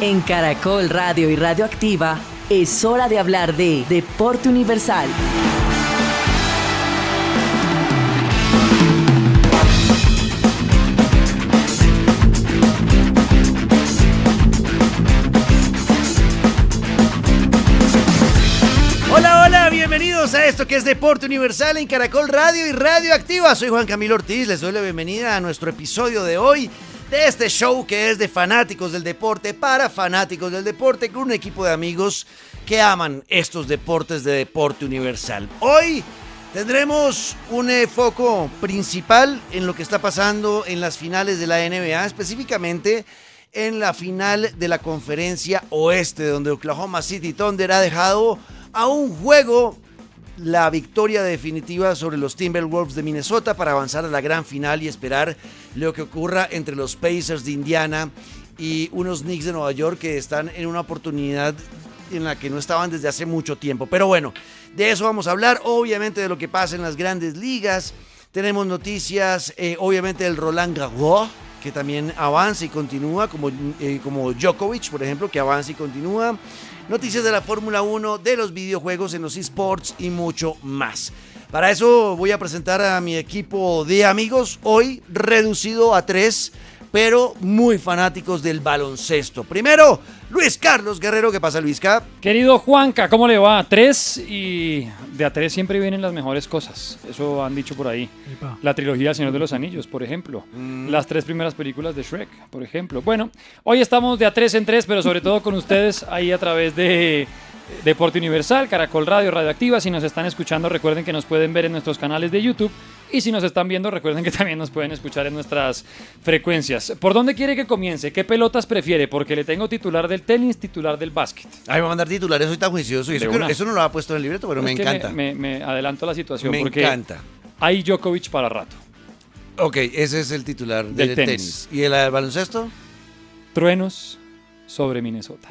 En Caracol Radio y Radioactiva es hora de hablar de Deporte Universal. Hola, bienvenidos a esto que es Deporte Universal en Caracol Radio y Radioactiva. Soy Juan Camilo Ortiz, les doy la bienvenida a nuestro episodio de hoy de este show que es de fanáticos del deporte para fanáticos del deporte, con un equipo de amigos que aman estos deportes de Deporte Universal. Hoy tendremos un foco principal en lo que está pasando en las finales de la NBA, específicamente en la final de la Conferencia Oeste, donde Oklahoma City Thunder ha dejado a un juego la victoria definitiva sobre los Timberwolves de Minnesota para avanzar a la gran final y esperar lo que ocurra entre los Pacers de Indiana y unos Knicks de Nueva York, que están en una oportunidad en la que no estaban desde hace mucho tiempo. Pero bueno, de eso vamos a hablar, obviamente de lo que pasa en las grandes ligas. Tenemos noticias, obviamente del Roland Garros, que también avanza y continúa, como Djokovic, por ejemplo, que avanza y continúa. Noticias de la Fórmula 1, de los videojuegos en los eSports y mucho más. Para eso voy a presentar a mi equipo de amigos, hoy reducido a 3, pero muy fanáticos del baloncesto. Primero, Luis Carlos Guerrero. ¿Qué pasa, Luisca? Querido Juanca, ¿cómo le va? 3, y de a 3 siempre vienen las mejores cosas. Eso han dicho por ahí. Epa. La trilogía del Señor de los Anillos, por ejemplo. Las 3 primeras películas de Shrek, por ejemplo. Bueno, hoy estamos de a 3 en 3, pero sobre todo con ustedes ahí a través de Deporte Universal, Caracol Radio, Radioactiva. Si nos están escuchando, recuerden que nos pueden ver en nuestros canales de YouTube. Y si nos están viendo, recuerden que también nos pueden escuchar en nuestras frecuencias. ¿Por dónde quiere que comience? ¿Qué pelotas prefiere? Porque le tengo titular del tenis, titular del básquet. Ay, va a mandar titulares, soy tan juicioso. Y eso no lo ha puesto en el libreto, pero me encanta. Me adelanto la situación. Me porque encanta. Hay Djokovic para rato. Ok, ese es el titular del tenis. ¿Y el baloncesto? Truenos sobre Minnesota.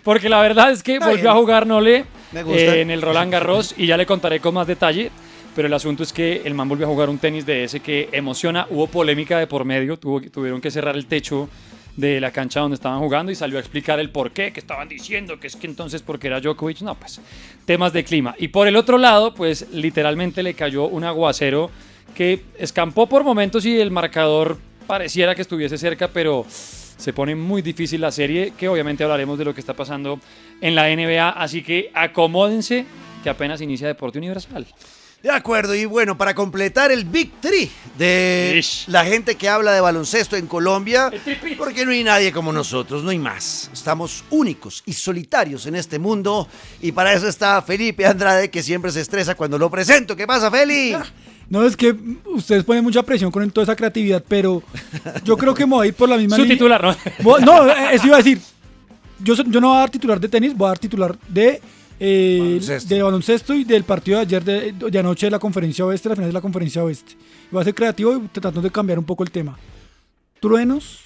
Porque la verdad es que volvió a jugar Nole en el Roland Garros y ya le contaré con más detalle, pero el asunto es que el man volvió a jugar un tenis de ese que emociona. Hubo polémica de por medio, tuvieron que cerrar el techo de la cancha donde estaban jugando y salió a explicar el por qué, que estaban diciendo que es que entonces porque era Djokovic. No, pues temas de clima. Y por el otro lado, pues literalmente le cayó un aguacero que escampó por momentos y el marcador pareciera que estuviese cerca, pero se pone muy difícil la serie, que obviamente hablaremos de lo que está pasando en la NBA, así que acomódense que apenas inicia Deporte Universal. De acuerdo, y bueno, para completar el Big Three de la gente que habla de baloncesto en Colombia, porque no hay nadie como nosotros, no hay más. Estamos únicos y solitarios en este mundo, y para eso está Felipe Andrade, que siempre se estresa cuando lo presento. ¿Qué pasa, Feli? No, es que ustedes ponen mucha presión con toda esa creatividad, pero yo creo que me voy a ir por la misma línea. Su titular, ¿no? No, eso iba a decir. Yo no voy a dar titular de tenis, voy a dar titular de baloncesto y del partido de ayer de anoche de la Conferencia Oeste, la final de la Conferencia Oeste. Voy a ser creativo y tratando de cambiar un poco el tema. Truenos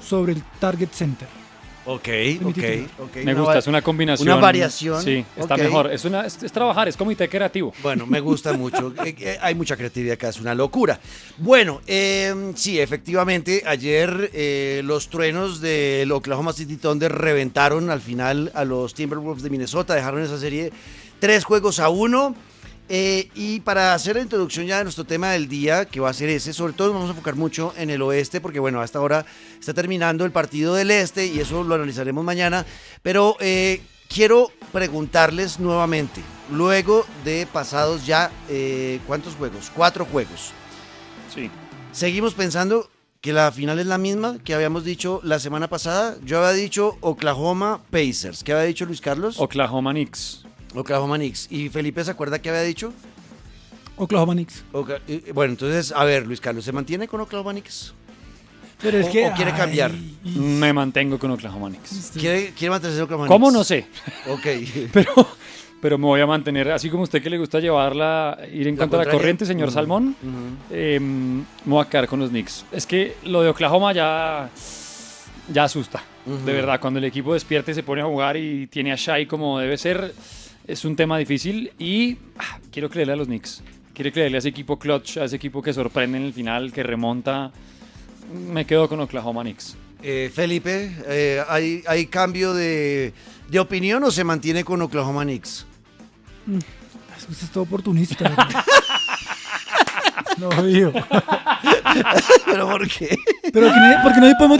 sobre el Target Center. Ok. Me gusta, es una combinación. Una variación. Sí, está mejor. Es trabajar, es comité creativo. Bueno, me gusta mucho. Hay mucha creatividad acá, es una locura. Bueno, sí, efectivamente, ayer los truenos del Oklahoma City Thunder reventaron al final a los Timberwolves de Minnesota, dejaron esa serie 3-1. Y para hacer la introducción ya de nuestro tema del día, que va a ser ese, sobre todo nos vamos a enfocar mucho en el oeste, porque bueno, hasta ahora está terminando el partido del este y eso lo analizaremos mañana, pero quiero preguntarles nuevamente, luego de pasados ya, ¿cuántos juegos? 4 juegos. Sí. ¿Seguimos pensando que la final es la misma que habíamos dicho la semana pasada? Yo había dicho Oklahoma Pacers. ¿Qué había dicho Luis Carlos? Oklahoma Knicks. Oklahoma Knicks. ¿Y Felipe se acuerda qué había dicho? Oklahoma Knicks. Bueno, entonces, a ver, Luis Carlos, ¿se mantiene con Oklahoma Knicks? Pero es que, ¿O quiere cambiar? Me mantengo con Oklahoma Knicks. ¿Quiere mantenerse con Oklahoma Knicks? ¿Cómo? No sé. Ok. Pero me voy a mantener, así como a usted que le gusta ir en contra de la corriente, señor Salmón, me voy a quedar con los Knicks. Es que lo de Oklahoma ya asusta. De verdad, cuando el equipo despierta y se pone a jugar y tiene a Shai como debe ser, es un tema difícil y quiero creerle a los Knicks. Quiero creerle a ese equipo clutch, a ese equipo que sorprende en el final, que remonta. me quedo con Oklahoma Knicks. Felipe, ¿hay cambio de opinión o se mantiene con Oklahoma Knicks? Usted es todo oportunista, ¿verdad? No, hijo. ¿Pero por qué? Porque no podemos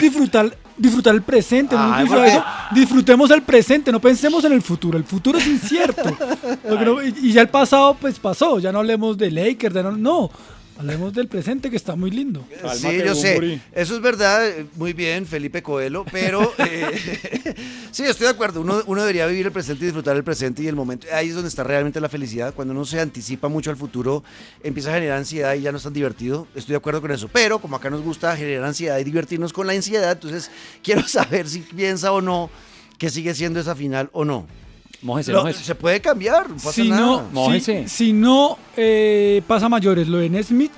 disfrutar el presente. Disfrutemos el presente, no pensemos en el futuro. El futuro es incierto. Y ya el pasado, pues pasó. Ya no hablemos de Lakers, no. Hablemos del presente, que está muy lindo. Sí, yo sé. Eso es verdad. Muy bien, Felipe Coelho. Pero sí, estoy de acuerdo. Uno debería vivir el presente y disfrutar el presente y el momento. Ahí es donde está realmente la felicidad. Cuando uno se anticipa mucho al futuro, empieza a generar ansiedad y ya no es tan divertido. Estoy de acuerdo con eso. Pero como acá nos gusta generar ansiedad y divertirnos con la ansiedad, entonces quiero saber si piensa o no que sigue siendo esa final o no. Mójese. Se puede cambiar, no pasa nada. Si no pasa mayores lo de Nesmith,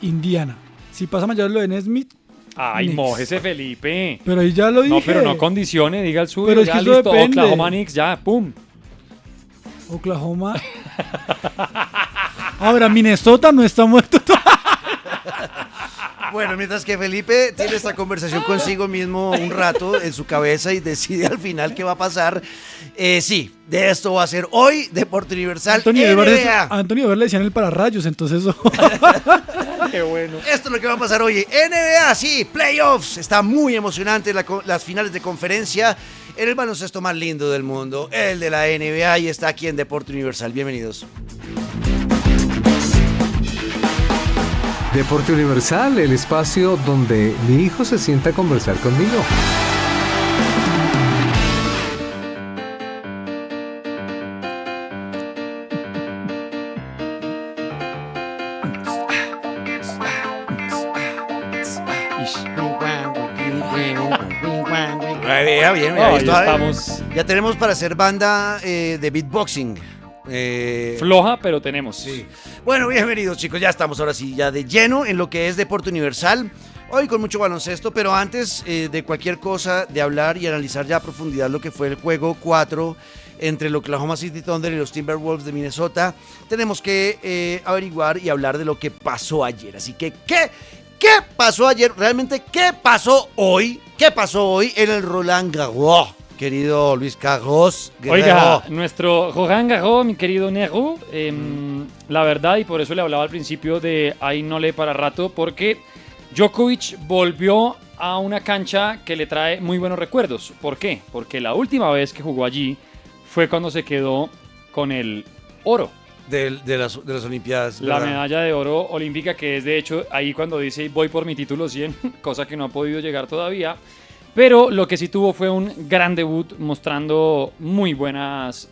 Indiana. Si pasa mayores lo de Nesmith, ay, Knicks. Mójese, Felipe. Pero ahí ya lo dije. No, pero no condicione, diga el suyo. Pero es ya que eso listo, depende. Oklahoma Knicks, ya, pum. Oklahoma. Ahora, Minnesota no está muerto todavía. Bueno, mientras que Felipe tiene esta conversación consigo mismo un rato en su cabeza y decide al final qué va a pasar, sí, de esto va a ser hoy Deporte Universal NBA. Antonio Ver le decían el pararrayos, entonces eso. Qué bueno. Esto es lo que va a pasar hoy. NBA, sí, playoffs. Está muy emocionante las finales de conferencia en el baloncesto más lindo del mundo, el de la NBA, y está aquí en Deporte Universal. Bienvenidos. Deporte Universal, el espacio donde mi hijo se sienta a conversar conmigo. Bien, ahí estamos. Ya tenemos para hacer banda de beatboxing. Floja, pero tenemos. Sí. Bueno, bienvenidos chicos, ya estamos ahora sí, ya de lleno en lo que es Deporte Universal. Hoy con mucho baloncesto, pero antes de cualquier cosa, de hablar y analizar ya a profundidad lo que fue el juego 4 entre el Oklahoma City Thunder y los Timberwolves de Minnesota, tenemos que averiguar y hablar de lo que pasó ayer. Así que, ¿qué pasó ayer? Realmente, ¿qué pasó hoy? ¿Qué pasó hoy en el Roland Garros? Querido Luis Carlos Guerrero. Oiga, nuestro Roland Garros, mi querido Nero, la verdad, y por eso le hablaba al principio de ahí no lee para rato, porque Djokovic volvió a una cancha que le trae muy buenos recuerdos. ¿Por qué? Porque la última vez que jugó allí fue cuando se quedó con el oro. De las Olimpiadas. La ¿verdad? medalla de oro olímpica, que es de hecho ahí cuando dice voy por mi título 100, cosa que no ha podido llegar todavía. Pero lo que sí tuvo fue un gran debut mostrando muy buenas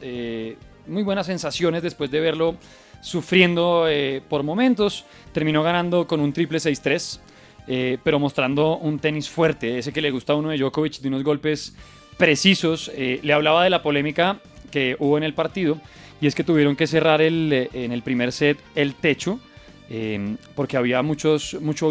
sensaciones después de verlo sufriendo por momentos. Terminó ganando con un triple 6-3, pero mostrando un tenis fuerte, ese que le gusta a uno de Djokovic, de unos golpes precisos. Le hablaba de la polémica que hubo en el partido, y es que tuvieron que cerrar en el primer set el techo, porque había mucho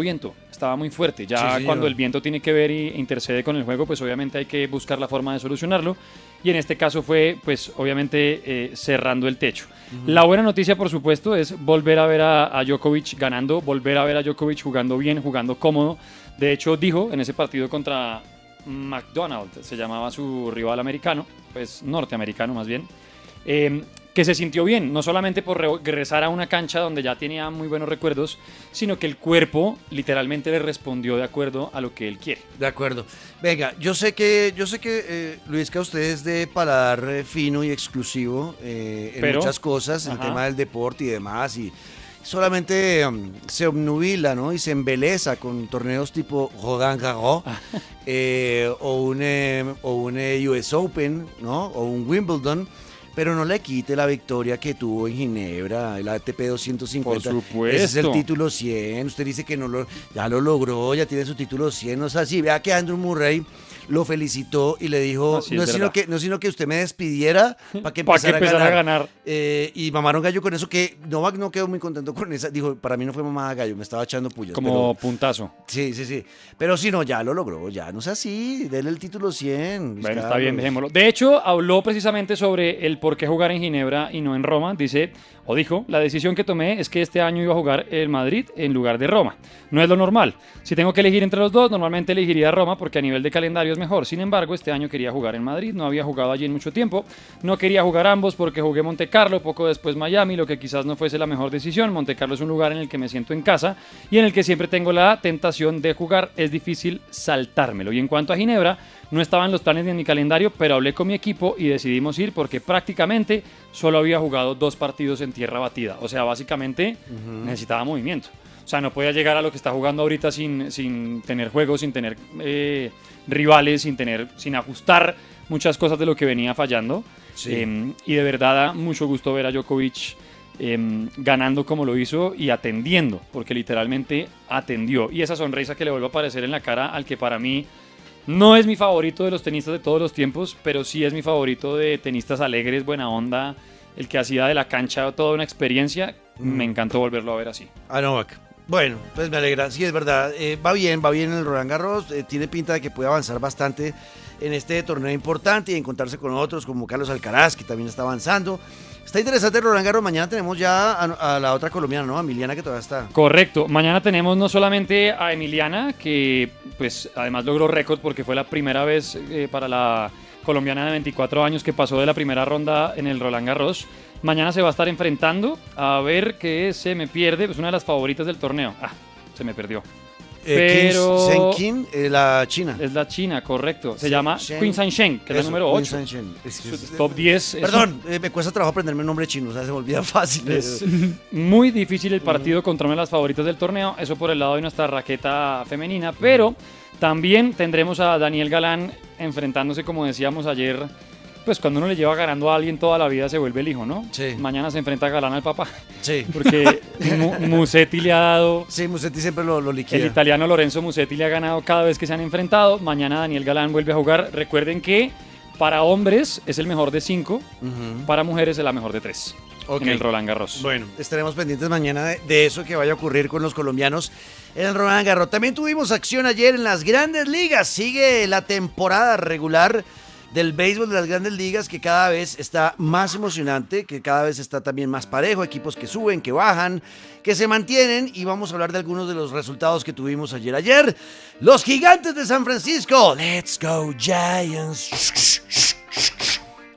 viento. Estaba muy fuerte. Ya sí, cuando el viento tiene que ver e intercede con el juego, pues obviamente hay que buscar la forma de solucionarlo. Y en este caso fue, pues obviamente, cerrando el techo. La buena noticia, por supuesto, es volver a ver a Djokovic ganando, volver a ver a Djokovic jugando bien, jugando cómodo. De hecho, dijo en ese partido contra McDonald, se llamaba su rival americano, pues norteamericano más bien, que se sintió bien, no solamente por regresar a una cancha donde ya tenía muy buenos recuerdos, sino que el cuerpo literalmente le respondió de acuerdo a lo que él quiere. De acuerdo. Venga, yo sé que Luis, que usted es de paladar fino y exclusivo en muchas cosas, en el tema del deporte y demás, y solamente se obnubila, ¿no? Y se embeleza con torneos tipo Roland Garros o un US Open, ¿no? O un Wimbledon. Pero no le quite la victoria que tuvo en Ginebra, el ATP 250. Por supuesto. Ese es el título 100. Usted dice que ya lo logró, ya tiene su título 100. O sea, sí, vea que Andrew Murray lo felicitó y le dijo, Así no es es sino que usted me despidiera para que empezara a ganar. Y mamaron gallo con eso, que Novak no quedó muy contento con esa. Dijo, para mí no fue mamada gallo, me estaba echando pullas. Como puntazo. Sí. Pero si no, ya lo logró, ya no sé así, dele el título 100. Luis Bueno, está Carlos. bien, dejémoslo. De hecho, habló precisamente sobre el por qué jugar en Ginebra y no en Roma. Dijo, la decisión que tomé es que este año iba a jugar el Madrid en lugar de Roma. No es lo normal. Si tengo que elegir entre los dos, normalmente elegiría Roma porque a nivel de calendario es mejor. Sin embargo, este año quería jugar en Madrid. No había jugado allí en mucho tiempo. No quería jugar ambos porque jugué Monte Carlo, poco después Miami, lo que quizás no fuese la mejor decisión. Monte Carlo es un lugar en el que me siento en casa y en el que siempre tengo la tentación de jugar. Es difícil saltármelo. Y en cuanto a Ginebra, no estaban los planes ni en mi calendario, pero hablé con mi equipo y decidimos ir porque prácticamente solo había jugado 2 partidos en tierra batida. O sea, básicamente necesitaba movimiento. O sea, no podía llegar a lo que está jugando ahorita sin tener juegos, sin tener rivales, sin ajustar muchas cosas de lo que venía fallando. Sí. Y de verdad da mucho gusto ver a Djokovic ganando como lo hizo y atendiendo, porque literalmente atendió. Y esa sonrisa que le vuelve a aparecer en la cara al que para mí no es mi favorito de los tenistas de todos los tiempos, pero sí es mi favorito de tenistas alegres, buena onda, el que hacía de la cancha toda una experiencia. Me encantó volverlo a ver así. A Novak. Bueno, pues me alegra, sí es verdad, va bien en el Roland Garros, tiene pinta de que puede avanzar bastante en este torneo importante y encontrarse con otros como Carlos Alcaraz, que también está avanzando. Está interesante el Roland Garros, mañana tenemos ya a la otra colombiana, ¿no? A Emiliana, que todavía está. Correcto, mañana tenemos no solamente a Emiliana, que pues además logró récord porque fue la primera vez para la colombiana de 24 años que pasó de la primera ronda en el Roland Garros. Mañana se va a estar enfrentando, a ver qué se me pierde, pues una de las favoritas del torneo. Se me perdió. Pero Zheng Qin, la china. es la china, correcto. Se Sí, llama Shen. Qin Sheng, que es la número 8. Su top 10. Perdón, me cuesta trabajo aprenderme un nombre chino, o sea, se me olvida fácil. Es muy difícil el partido contra una de las favoritas del torneo, eso por el lado de nuestra raqueta femenina, pero también tendremos a Daniel Galán enfrentándose, como decíamos ayer, pues cuando uno le lleva ganando a alguien toda la vida se vuelve el hijo, ¿no? Sí. Mañana se enfrenta a Galán al papá, Sí. porque Musetti le ha dado... Sí, Musetti siempre lo liquida. El italiano Lorenzo Musetti le ha ganado cada vez que se han enfrentado. Mañana Daniel Galán vuelve a jugar. Recuerden que para hombres es el mejor de 5, para mujeres es la mejor de 3 en el Roland Garros. Bueno, estaremos pendientes mañana de eso que vaya a ocurrir con los colombianos en el Roland Garros. También tuvimos acción ayer en las Grandes Ligas. Sigue la temporada regular del béisbol de las Grandes Ligas, que cada vez está más emocionante, que cada vez está también más parejo, equipos que suben, que bajan, que se mantienen, y vamos a hablar de algunos de los resultados que tuvimos ayer. Los Gigantes de San Francisco, let's go Giants,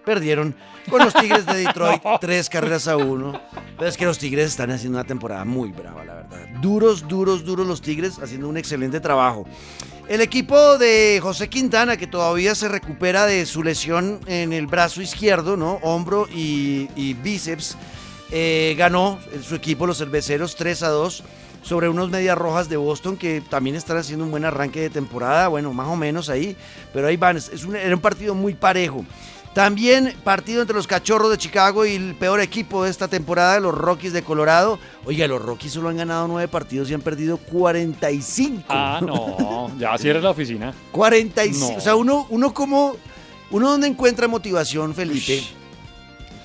perdieron con los Tigres de Detroit 3-1. Pero es que los Tigres están haciendo una temporada muy brava, la verdad. Duros los Tigres, haciendo un excelente trabajo. El equipo de José Quintana, que todavía se recupera de su lesión en el brazo izquierdo, ¿no? Hombro y bíceps, ganó su equipo, los cerveceros, 3-2 sobre unos Medias Rojas de Boston, que también están haciendo un buen arranque de temporada, bueno, más o menos ahí, pero ahí van, era un partido muy parejo. También partido entre los Cachorros de Chicago y el peor equipo de esta temporada, los Rockies de Colorado. Oiga, los Rockies solo han ganado 9 partidos y han perdido 45. No, ya cierra la oficina. 45. No. O sea, uno donde encuentra motivación, Felipe,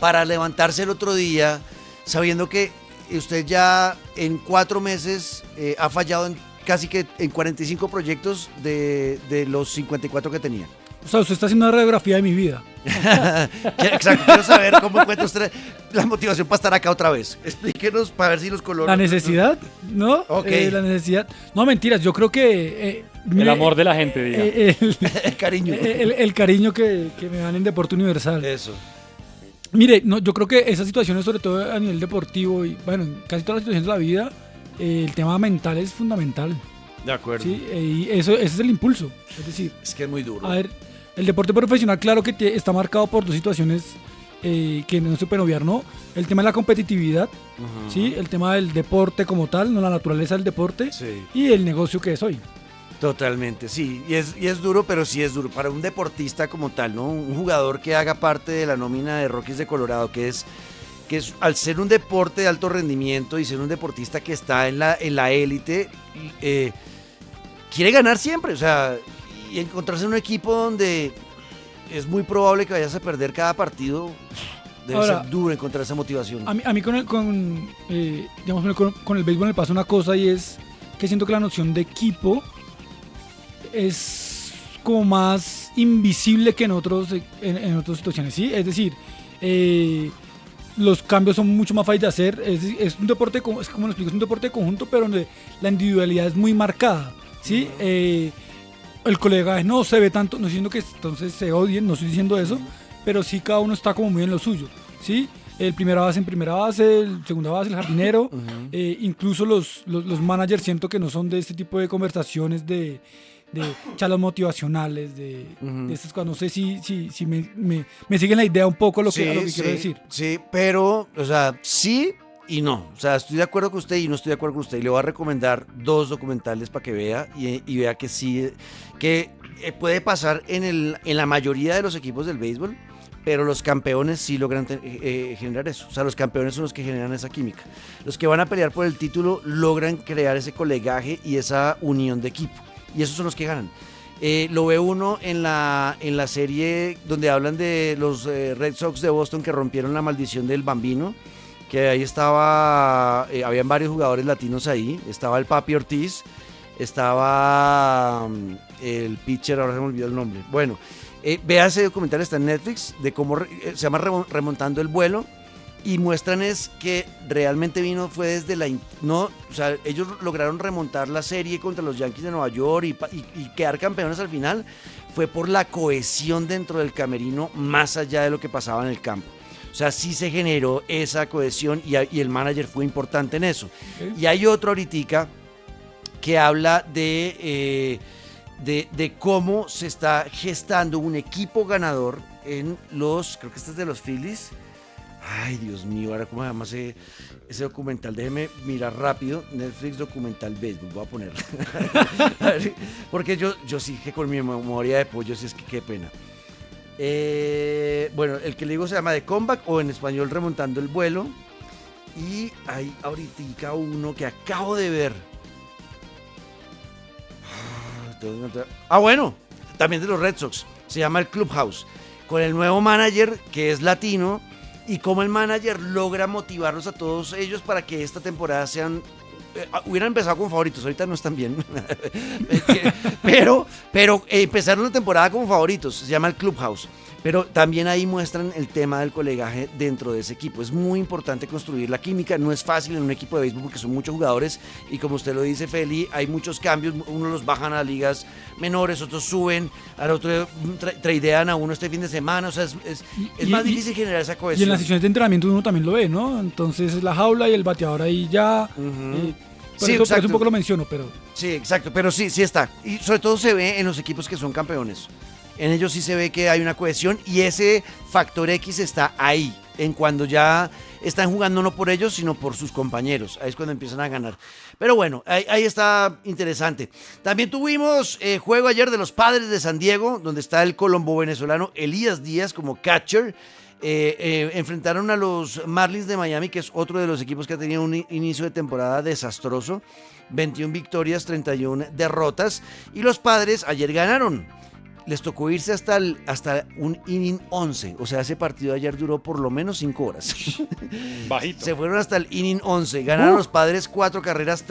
para levantarse el otro día, sabiendo que usted ya en 4 meses ha fallado en casi que en 45 proyectos de los 54 que tenía. O sea, usted está haciendo una radiografía de mi vida. Exacto, quiero saber cómo encuentra usted la motivación para estar acá otra vez. Explíquenos para ver si los colores... La necesidad, ¿no? Ok. La necesidad. No, mentiras, yo creo que... El amor de la gente, diga. El cariño. El cariño que me dan en Deporte Universal. Eso. Mire, no, yo creo que esas situaciones, sobre todo a nivel deportivo y bueno, en casi todas las situaciones de la vida, el tema mental es fundamental. De acuerdo. ¿Sí? Y ese es el impulso. Es decir, Es que es muy duro. a ver, el deporte profesional, claro que está marcado por 2 situaciones que no se pueden obviar, ¿no? El tema de la competitividad, ¿sí? El tema del deporte como tal, no la naturaleza del deporte, Sí. y el negocio que es hoy. Totalmente, sí. Y es duro, pero sí es duro. Para un deportista como tal, ¿no? Un jugador que haga parte de la nómina de Rockies de Colorado, que es al ser un deporte de alto rendimiento y ser un deportista que está en la élite, quiere ganar siempre, o sea, y encontrarse en un equipo donde es muy probable que vayas a perder cada partido, debe ser duro encontrar esa motivación. A mí con el béisbol me pasa una cosa, y es que siento que la noción de equipo es como más invisible que en otras situaciones, ¿sí? Es decir, los cambios son mucho más fáciles de hacer. Es un deporte, es como lo explico, es un deporte de conjunto, pero donde la individualidad es muy marcada, ¿sí? El colega no se ve tanto, no estoy diciendo que entonces se odien, no estoy diciendo eso, pero sí cada uno está como muy en lo suyo, ¿sí? El primera base en primera base, el segunda base, el jardinero, incluso los managers siento que no son de este tipo de conversaciones de charlas motivacionales, de estas cosas. No sé si me siguen la idea un poco lo que quiero decir. Sí, pero, o sea, sí y no. O sea, estoy de acuerdo con usted y no estoy de acuerdo con usted. Y le voy a recomendar 2 documentales para que vea y vea que sí, que puede pasar en la mayoría de los equipos del béisbol, pero los campeones sí logran generar eso. O sea, los campeones son los que generan esa química. Los que van a pelear por el título logran crear ese colegaje y esa unión de equipo. Y esos son los que ganan. Lo ve uno en la serie donde hablan de los Red Sox de Boston que rompieron la maldición del Bambino, que ahí estaba, habían varios jugadores latinos ahí. Estaba el Papi Ortiz, estaba el pitcher, ahora se me olvidó el nombre. Bueno, vea ese documental, está en Netflix, de cómo se llama Remontando el Vuelo, y muestran es que realmente fue desde o sea, ellos lograron remontar la serie contra los Yankees de Nueva York y quedar campeones al final, fue por la cohesión dentro del camerino más allá de lo que pasaba en el campo. O sea, sí se generó esa cohesión y el manager fue importante en eso. Okay. Y hay otro ahorita que habla de cómo se está gestando un equipo ganador en creo que este es de los Phillies. Ay, Dios mío, ahora cómo se llama ese documental. Déjeme mirar rápido. Netflix documental béisbol, voy a poner. Porque yo sí que con mi memoria de pollo, sí es que qué pena. Bueno, el que le digo se llama The Comeback, o en español Remontando el Vuelo. Y hay ahorita uno que acabo de ver. Bueno, también de los Red Sox. Se llama el Clubhouse. Con el nuevo manager que es latino. Y cómo el manager logra motivarlos a todos ellos para que esta temporada hubieran empezado como favoritos, ahorita no están bien, pero empezaron la temporada como favoritos, se llama el Clubhouse. Pero también ahí muestran el tema del colegaje dentro de ese equipo. Es muy importante construir la química. No es fácil en un equipo de béisbol porque son muchos jugadores y como usted lo dice, Feli, hay muchos cambios. Unos los bajan a ligas menores, otros suben, al otro tradean a uno este fin de semana. O sea, es más difícil generar esa cohesión. Y en las sesiones de entrenamiento uno también lo ve, ¿no? Entonces es la jaula y el bateador ahí ya... Por eso un poco lo menciono, pero... Sí, exacto, pero sí está. Y sobre todo se ve en los equipos que son campeones. En ellos sí se ve que hay una cohesión y ese factor X está ahí, en cuando ya están jugando no por ellos, sino por sus compañeros. Ahí es cuando empiezan a ganar. Pero bueno, ahí está interesante. También tuvimos juego ayer de los Padres de San Diego, donde está el colombo venezolano Elías Díaz como catcher. Enfrentaron a los Marlins de Miami, que es otro de los equipos que ha tenido un inicio de temporada desastroso. 21 victorias, 31 derrotas. Y los Padres ayer ganaron. Les tocó irse hasta un inning 11. O sea, ese partido de ayer duró por lo menos 5 horas. Bajito. Se fueron hasta el inning 11. Ganaron los Padres 4 carreras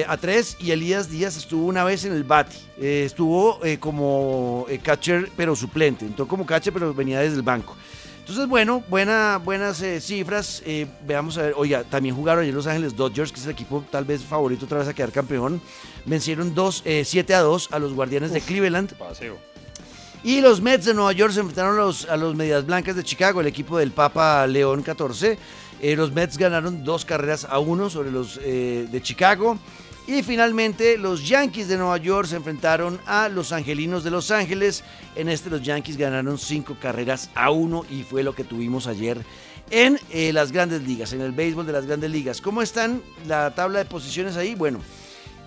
a 3 y Elías Díaz estuvo una vez en el bate. Estuvo como catcher, pero suplente. Entró como catcher, pero venía desde el banco. Entonces, bueno, buenas cifras. Veamos a ver. Oiga, también jugaron ayer Los Ángeles Dodgers, que es el equipo tal vez favorito otra vez a quedar campeón. Vencieron 7-2 a los Guardianes de Cleveland. Paseo. Y los Mets de Nueva York se enfrentaron a los Medias Blancas de Chicago, el equipo del Papa León 14. Los Mets ganaron 2-1 sobre los de Chicago. Y finalmente los Yankees de Nueva York se enfrentaron a los Angelinos de Los Ángeles. En los Yankees ganaron 5-1 y fue lo que tuvimos ayer en las grandes ligas, en el béisbol de las grandes ligas. ¿Cómo están la tabla de posiciones ahí? Bueno,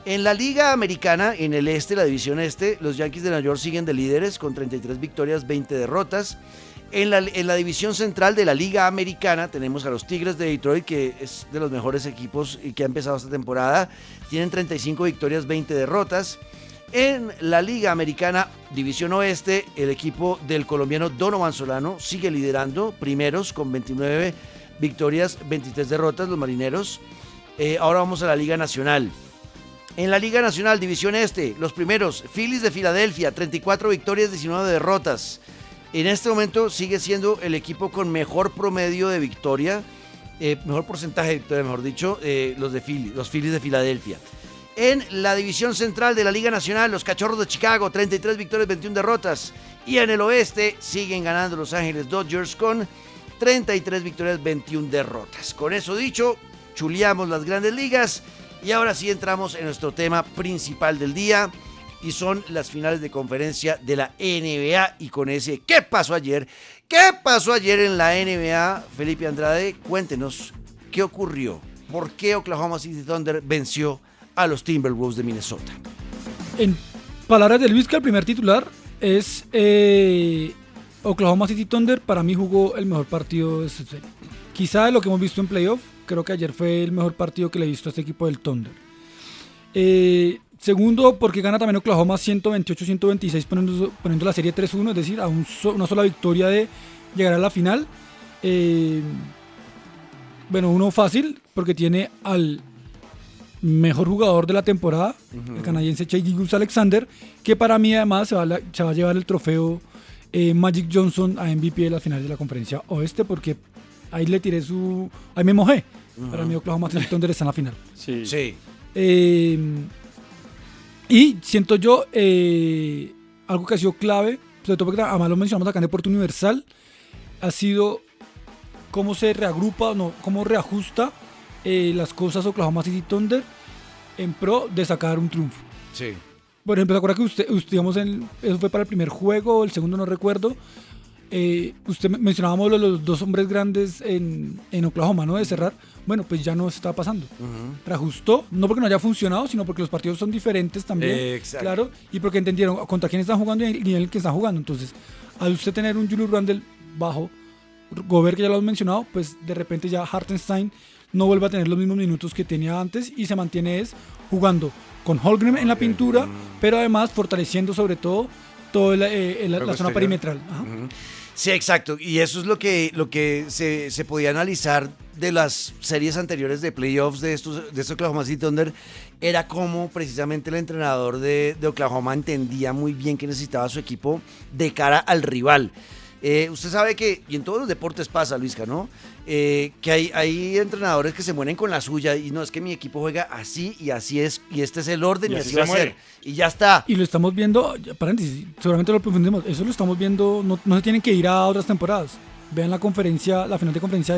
en la Liga Americana, en el la división este, los Yankees de Nueva York siguen de líderes con 33 victorias, 20 derrotas. En la división central de la Liga Americana tenemos a los Tigres de Detroit, que es de los mejores equipos y que ha empezado esta temporada. Tienen 35 victorias, 20 derrotas. En la Liga Americana, División Oeste, el equipo del colombiano Donovan Solano sigue liderando, primeros con 29 victorias, 23 derrotas, los marineros. Ahora vamos a la Liga Nacional. En la Liga Nacional, División Este, los primeros, Phillies de Filadelfia, 34 victorias, 19 derrotas. En este momento sigue siendo el equipo con mejor promedio de victoria, mejor porcentaje de victoria, mejor dicho, los Phillies de Filadelfia. En la División Central de la Liga Nacional, los Cachorros de Chicago, 33 victorias, 21 derrotas. Y en el Oeste siguen ganando Los Ángeles Dodgers con 33 victorias, 21 derrotas. Con eso dicho, chuleamos las grandes ligas y ahora sí entramos en nuestro tema principal del día y son las finales de conferencia de la NBA y con ese ¿qué pasó ayer? ¿Qué pasó ayer en la NBA? Felipe Andrade, cuéntenos qué ocurrió. ¿Por qué Oklahoma City Thunder venció a los Timberwolves de Minnesota? En palabras de Luis, que el primer titular es Oklahoma City Thunder. Para mí jugó el mejor partido de esta serie. Quizá de lo que hemos visto en playoff, creo que ayer fue el mejor partido que le he visto a este equipo del Thunder. Segundo, porque gana también Oklahoma 128-126 poniendo la serie 3-1, es decir, a una sola victoria de llegar a la final. Bueno, uno fácil, porque tiene al mejor jugador de la temporada, el canadiense Shai Gilgeous-Alexander, que para mí además se va a llevar el trofeo Magic Johnson a MVP de la final de la conferencia oeste, porque ahí le tiré ahí me mojé. Para mí Oklahoma City Thunder está en la final. Sí. Y siento yo algo que ha sido clave, sobre todo porque además lo mencionamos acá en Deporte Universal, ha sido cómo se reagrupa, cómo reajusta las cosas Oklahoma City Thunder en pro de sacar un triunfo. Sí. Por ejemplo, ¿se acuerda que usted digamos, eso fue para el primer juego, el segundo no recuerdo? Usted mencionábamos los dos hombres grandes en Oklahoma, ¿no? De cerrar. Bueno, pues ya no se está pasando. Reajustó, no porque no haya funcionado, sino porque los partidos son diferentes también. Claro, y porque entendieron contra quién están jugando y el nivel que están jugando. Entonces, al usted tener un Julius Randle bajo, Gobert, que ya lo hemos mencionado, pues de repente ya Hartenstein no vuelve a tener los mismos minutos que tenía antes y se mantiene jugando con Holmgren en la pintura, pero además fortaleciendo sobre todo toda la zona perimetral. Sí, exacto. Y eso es lo que se podía analizar de las series anteriores de playoffs de estos Oklahoma City Thunder. Era cómo precisamente el entrenador de Oklahoma entendía muy bien que necesitaba su equipo de cara al rival. Usted sabe que, y en todos los deportes pasa, Luisca, ¿no? Que hay entrenadores que se mueren con la suya y no, es que mi equipo juega así y así es, y este es el orden y así va a ser. Y ya está. Y lo estamos viendo, paréntesis, seguramente lo profundizamos, eso lo estamos viendo, no se tienen que ir a otras temporadas. Vean la final de conferencia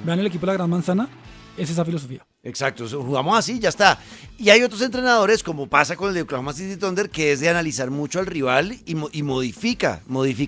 vean el equipo de la Gran Manzana, es esa filosofía. Exacto, jugamos así, ya está. Y hay otros entrenadores, como pasa con el de Oklahoma City Thunder, que es de analizar mucho al rival y modifica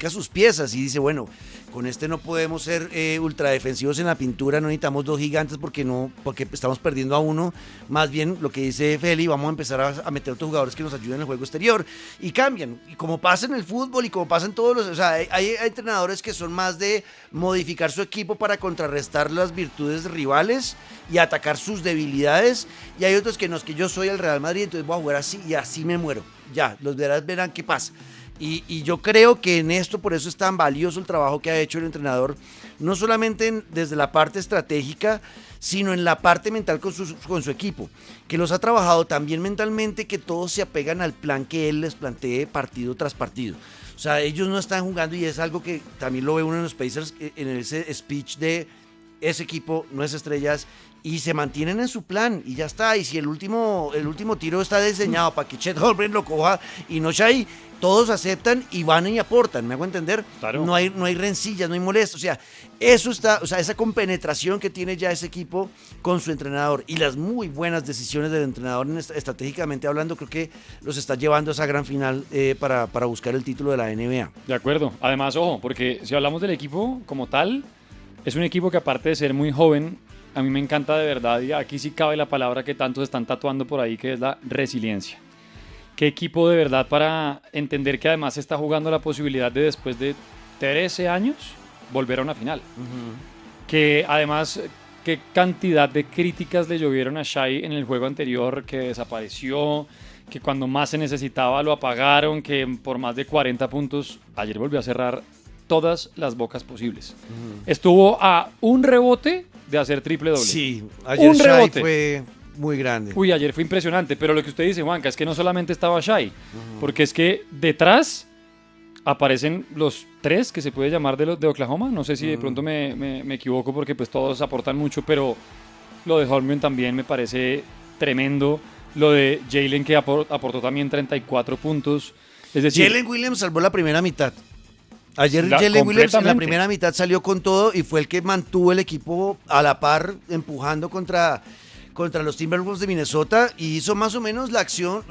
sus piezas y dice, bueno, con este no podemos ser ultradefensivos en la pintura, no necesitamos dos gigantes porque estamos perdiendo a uno. Más bien, lo que dice Feli, vamos a empezar a meter otros jugadores que nos ayuden en el juego exterior. Y cambian, y como pasa en el fútbol y como pasa en todos los... O sea, hay entrenadores que son más de modificar su equipo para contrarrestar las virtudes rivales y atacar sus debilidades, y hay otros que no, es que yo soy el Real Madrid, entonces voy a jugar así y así me muero. Ya, los verán qué pasa. Y yo creo que en esto, por eso es tan valioso el trabajo que ha hecho el entrenador, no solamente desde la parte estratégica, sino en la parte mental con su equipo, que los ha trabajado también mentalmente, que todos se apegan al plan que él les plantee partido tras partido. O sea, ellos no están jugando, y es algo que también lo ve uno en los Pacers, en ese speech de ese equipo no es estrellas, y se mantienen en su plan y ya está. Y si el último tiro está diseñado para que Chet Holmgren lo coja y no Shai, todos aceptan y van y aportan, ¿me hago entender? Claro. No hay rencillas, no hay molestias, o sea, eso está, o sea, esa compenetración que tiene ya ese equipo con su entrenador y las muy buenas decisiones del entrenador estratégicamente hablando, creo que los está llevando a esa gran final para buscar el título de la NBA. De acuerdo. Además, ojo, porque si hablamos del equipo como tal, es un equipo que aparte de ser muy joven, a mí me encanta de verdad, y aquí sí cabe la palabra que tantos están tatuando por ahí, que es la resiliencia. Qué equipo de verdad para entender que además se está jugando la posibilidad de después de 13 años volver a una final. Que además, qué cantidad de críticas le llovieron a Shai en el juego anterior, que desapareció, que cuando más se necesitaba lo apagaron, que por más de 40 puntos, ayer volvió a cerrar todas las bocas posibles. Estuvo a un rebote de hacer triple doble. Sí, ayer un Shai rebote. fue muy grande. Uy, ayer fue impresionante, pero lo que usted dice, Juanca, es que no solamente estaba Shai, porque es que detrás aparecen los 3 que se puede llamar de Oklahoma. No sé si de pronto me equivoco porque pues todos aportan mucho, pero lo de Holmgren también me parece tremendo. Lo de Jalen que aportó también 34 puntos. Es decir, Jalen Williams salvó la primera mitad. Ayer Jalen Williams en la primera mitad salió con todo y fue el que mantuvo el equipo a la par, empujando contra los Timberwolves de Minnesota, y hizo más o menos la acción,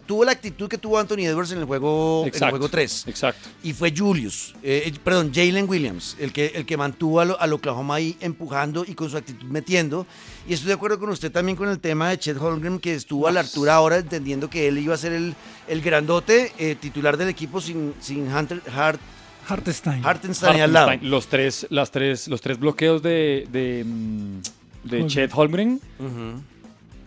tuvo la actitud que tuvo Anthony Edwards en el juego 3. Exacto. Y fue Jalen Williams, el que mantuvo al Oklahoma ahí empujando y con su actitud metiendo. Y estoy de acuerdo con usted también con el tema de Chet Holmgren, que estuvo a la altura ahora, entendiendo que él iba a ser el grandote titular del equipo sin Hartenstein al lado. Los tres bloqueos de Chet Holmgren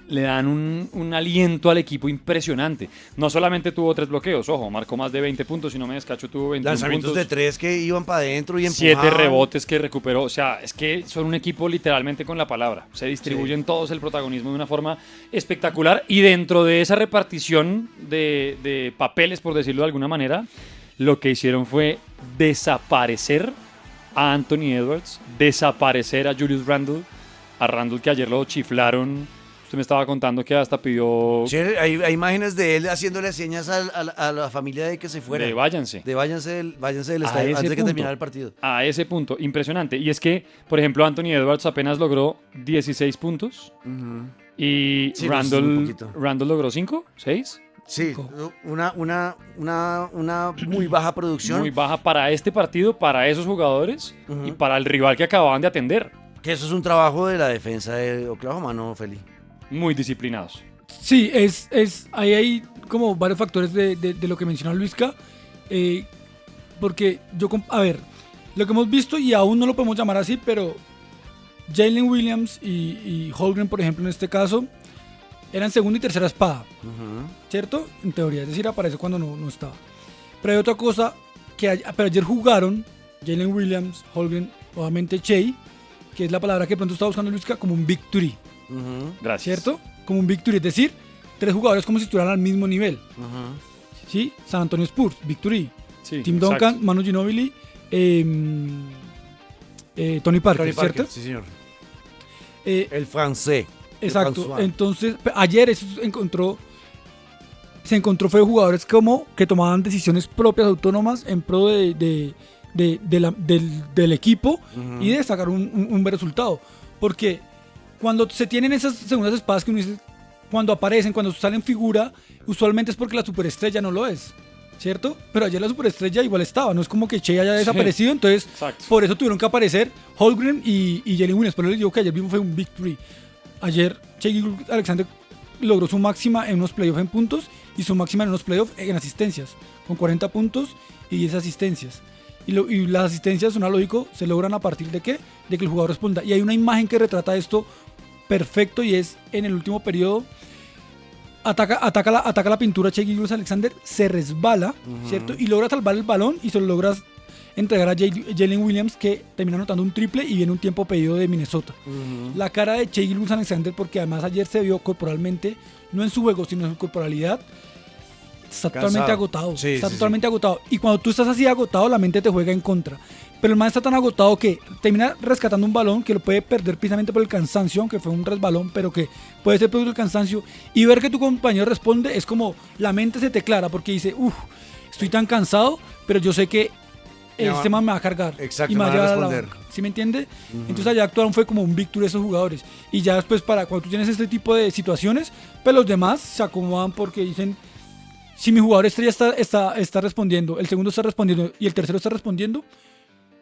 le dan un aliento al equipo impresionante. No solamente tuvo 3 bloqueos, ojo, marcó más de 20 puntos, si no me descacho tuvo 21 lanzamientos puntos. de 3 que iban para adentro y empujaban. 7 rebotes que recuperó, o sea, es que son un equipo literalmente con la palabra. Se distribuyen todos el protagonismo de una forma espectacular, y dentro de esa repartición de papeles, por decirlo de alguna manera, lo que hicieron fue desaparecer a Anthony Edwards, desaparecer a Julius Randle, a Randle que ayer lo chiflaron. Usted me estaba contando que hasta pidió... Sí, hay imágenes de él haciéndole señas a la familia de que se fuera. Váyanse del estadio antes de que terminara el partido. A ese punto, impresionante. Y es que, por ejemplo, Anthony Edwards apenas logró 16 puntos y sí, Randle logró 5, 6. Sí, una muy baja producción. Muy baja para este partido, para esos jugadores y para el rival que acababan de atender. Que eso es un trabajo de la defensa de Oklahoma, ¿no, Feli? Muy disciplinados. Sí, ahí hay como varios factores de lo que menciona Luisca. Porque a ver, lo que hemos visto, y aún no lo podemos llamar así, pero Jalen Williams y Holmgren, por ejemplo, en este caso, eran segunda y tercera espada, ¿cierto? En teoría, es decir, aparece cuando no estaba. Pero hay otra cosa, pero ayer jugaron Jalen Williams, Holmgren, obviamente Shai, que es la palabra que pronto está buscando Luisca, como un victory. Gracias. ¿Cierto? Como un victory, es decir, 3 jugadores como si estuvieran al mismo nivel. ¿Sí? San Antonio Spurs, victory. Sí, Tim Duncan, Manu Ginobili, Tony Parker, ¿cierto? Sí, señor. El francés. Exacto. Entonces, ayer eso se encontró fue jugadores como que tomaban decisiones propias, autónomas, en pro del equipo y de sacar un buen resultado. Porque cuando se tienen esas segundas espadas que uno dice, cuando aparecen, cuando salen figura, usualmente es porque la superestrella no lo es, ¿cierto? Pero ayer la superestrella igual estaba, no es como que Shai haya desaparecido, entonces por eso tuvieron que aparecer Holmgren y Jalen Williams. Pero les digo que ayer mismo fue un victory. Ayer Shai Alexander logró su máxima en unos playoffs en puntos y su máxima en unos playoffs en asistencias, con 40 puntos y 10 asistencias. Y las asistencias, suena lógico, se logran a partir de ¿qué? De que el jugador responda. Y hay una imagen que retrata esto perfecto, y es en el último periodo. Ataca la pintura Shai Alexander, se resbala, ¿cierto? Y logra salvar el balón y se lo logra entregar a Jalen Williams, que termina anotando un triple y viene un tiempo pedido de Minnesota. La cara de Shai Alexander, porque además ayer se vio corporalmente, no en su juego, sino en su corporalidad, está totalmente agotado. Está totalmente agotado. Y cuando tú estás así agotado, la mente te juega en contra. Pero el man está tan agotado que termina rescatando un balón que lo puede perder precisamente por el cansancio, aunque fue un resbalón, pero que puede ser producto del cansancio. Y ver que tu compañero responde es como la mente se te clara, porque dice, estoy tan cansado, pero yo sé que este man me va a cargar. Exacto, y me va a responder. ¿Sí me entiende? Entonces allá actuaron fue como un victory esos jugadores. Y ya después, cuando tú tienes este tipo de situaciones, pues los demás se acomodan porque dicen, si mi jugador estrella está respondiendo, el segundo está respondiendo y el tercero está respondiendo,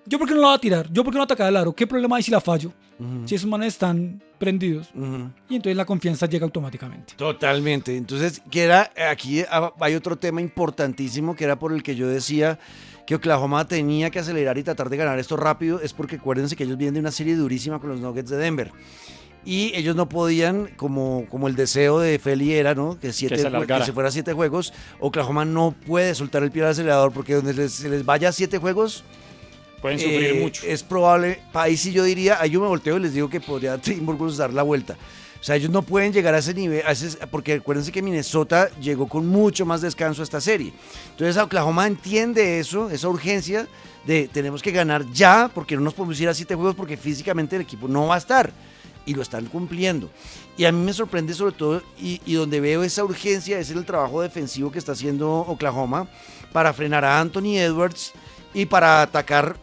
¿yo por qué no la voy a tirar? ¿Yo por qué no atacar al aro? ¿Qué problema hay si la fallo? Si esos manes están prendidos. Y entonces la confianza llega automáticamente. Totalmente. Entonces, aquí hay otro tema importantísimo, que era por el que yo decía que Oklahoma tenía que acelerar y tratar de ganar esto rápido, es porque acuérdense que ellos vienen de una serie durísima con los Nuggets de Denver. y ellos no podían, como el deseo de Feli era, ¿no? Que se fuera a 7 juegos. Oklahoma no puede soltar el pie al acelerador porque donde se les vaya a 7 juegos pueden sufrir mucho. Es probable, ahí sí yo diría, ahí yo me volteo y les digo que podría Timberwolves dar la vuelta. O sea, ellos no pueden llegar a ese nivel, porque acuérdense que Minnesota llegó con mucho más descanso a esta serie. Entonces Oklahoma entiende eso, esa urgencia de tenemos que ganar ya, porque no nos podemos ir a 7 juegos porque físicamente el equipo no va a estar. Y lo están cumpliendo. Y a mí me sorprende sobre todo, y donde veo esa urgencia es en el trabajo defensivo que está haciendo Oklahoma para frenar a Anthony Edwards y para atacar,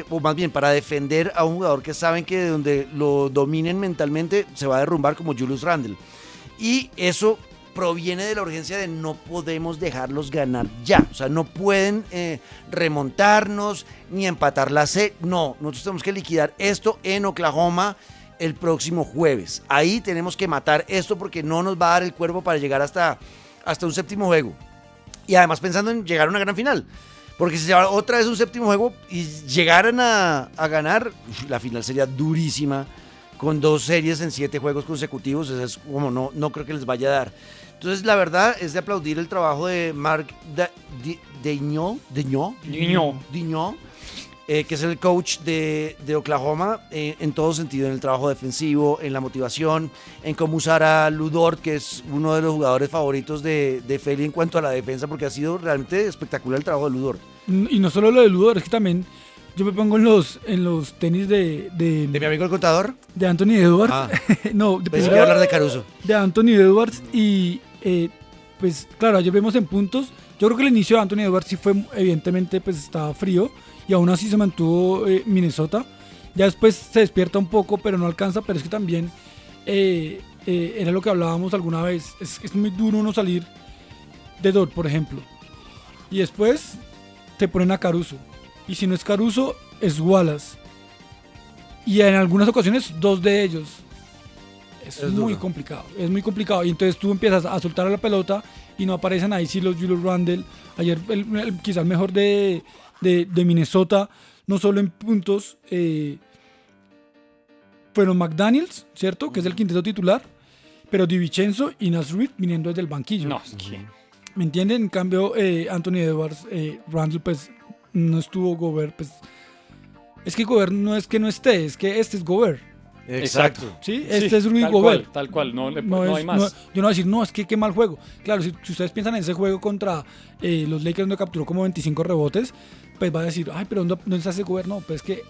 o más bien para defender a un jugador que saben que de donde lo dominen mentalmente se va a derrumbar, como Julius Randle. Y eso proviene de la urgencia de no podemos dejarlos ganar ya. O sea, no pueden remontarnos ni empatar la serie. No, nosotros tenemos que liquidar esto en Oklahoma el próximo jueves. Ahí tenemos que matar esto porque no nos va a dar el cuerpo para llegar hasta un 7º juego. Y además pensando en llegar a una gran final. Porque si se va otra vez un 7º juego y llegaran a ganar, la final sería durísima, con 2 series en 7 juegos consecutivos. Es como no creo que les vaya a dar. Entonces, la verdad es de aplaudir el trabajo de Mark Daigneault, que es el coach de Oklahoma, en todo sentido, en el trabajo defensivo, en la motivación, en cómo usar a Lu Dort, que es uno de los jugadores favoritos de Feli en cuanto a la defensa, porque ha sido realmente espectacular el trabajo de Lu Dort. Y no solo lo de Lu Dort, es que también yo me pongo en los tenis de mi amigo el contador, de Anthony Edwards. No, pensé que iba a hablar de Caruso. De Anthony Edwards y pues claro, ayer vemos en puntos. Yo creo que el inicio de Anthony Edwards sí fue, evidentemente, pues estaba frío y aún así se mantuvo Minnesota. Ya después se despierta un poco, pero no alcanza. Pero es que también era lo que hablábamos alguna vez. Es muy duro uno salir de Dort, por ejemplo. Y después te ponen a Caruso. Y si no es Caruso, es Wallace. Y en algunas ocasiones, 2 de ellos. Es muy complicado. Es muy complicado. Y entonces tú empiezas a soltar la pelota y no aparecen ahí sí los Julius Randle. Ayer quizás el mejor de Minnesota, no solo en puntos, fueron McDaniels, ¿cierto? Que es el quinteto titular, pero DiVincenzo y Naz Reid viniendo desde el banquillo. No, es que... ¿Me entienden? En cambio, Anthony Edwards, Randle, pues no estuvo. Gobert, pues es que Gobert no es que no esté, es que este es Gobert. Exacto. ¿Sí? Este es Rudy Gobert. Tal cual, no hay más. Yo no voy a decir, no, es que qué mal juego. Claro, si ustedes piensan en ese juego contra los Lakers donde capturó como 25 rebotes, pues va a decir, ay, pero ¿dónde está ese Gobert? No, pues es que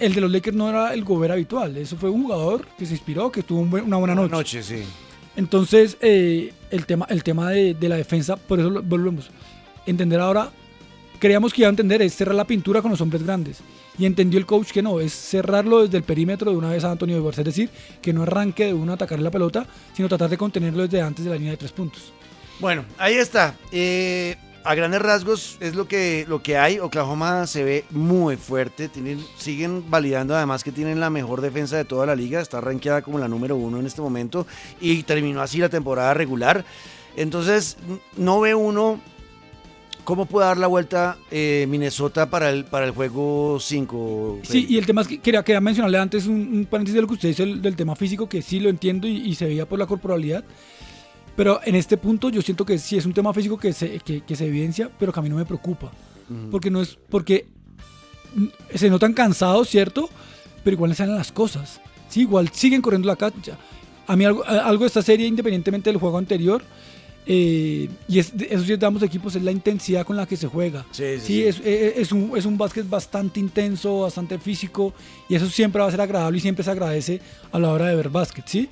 el de los Lakers no era el Gobert habitual. Eso fue un jugador que se inspiró, que tuvo una buena noche. Sí. Entonces, el tema de la defensa, por eso volvemos. Entender ahora, creíamos que iba a entender, es cerrar la pintura con los hombres grandes. Y entendió el coach que no, es cerrarlo desde el perímetro de una vez a Anthony Edwards. Es decir, que no arranque de uno a atacarle la pelota, sino tratar de contenerlo desde antes de la línea de 3 puntos. Bueno, ahí está. A grandes rasgos es lo que hay. Oklahoma se ve muy fuerte. Siguen validando además que tienen la mejor defensa de toda la liga. Está rankeada como la número 1 en este momento. Y terminó así la temporada regular. Entonces, no ve uno cómo puede dar la vuelta Minnesota para el juego 5. Sí, y el tema es que quería mencionarle antes un paréntesis de lo que usted dice del tema físico, que sí lo entiendo y se veía por la corporalidad. Pero en este punto yo siento que sí es un tema físico que se evidencia, pero que a mí no me preocupa. Porque se notan cansados, ¿cierto? Pero igual les salen las cosas. Sí, igual siguen corriendo la cancha. A mí algo de esta serie, independientemente del juego anterior, y eso sí damos equipos, es la intensidad con la que se juega. Sí. Es un básquet bastante intenso, bastante físico, y eso siempre va a ser agradable y siempre se agradece a la hora de ver básquet, ¿sí?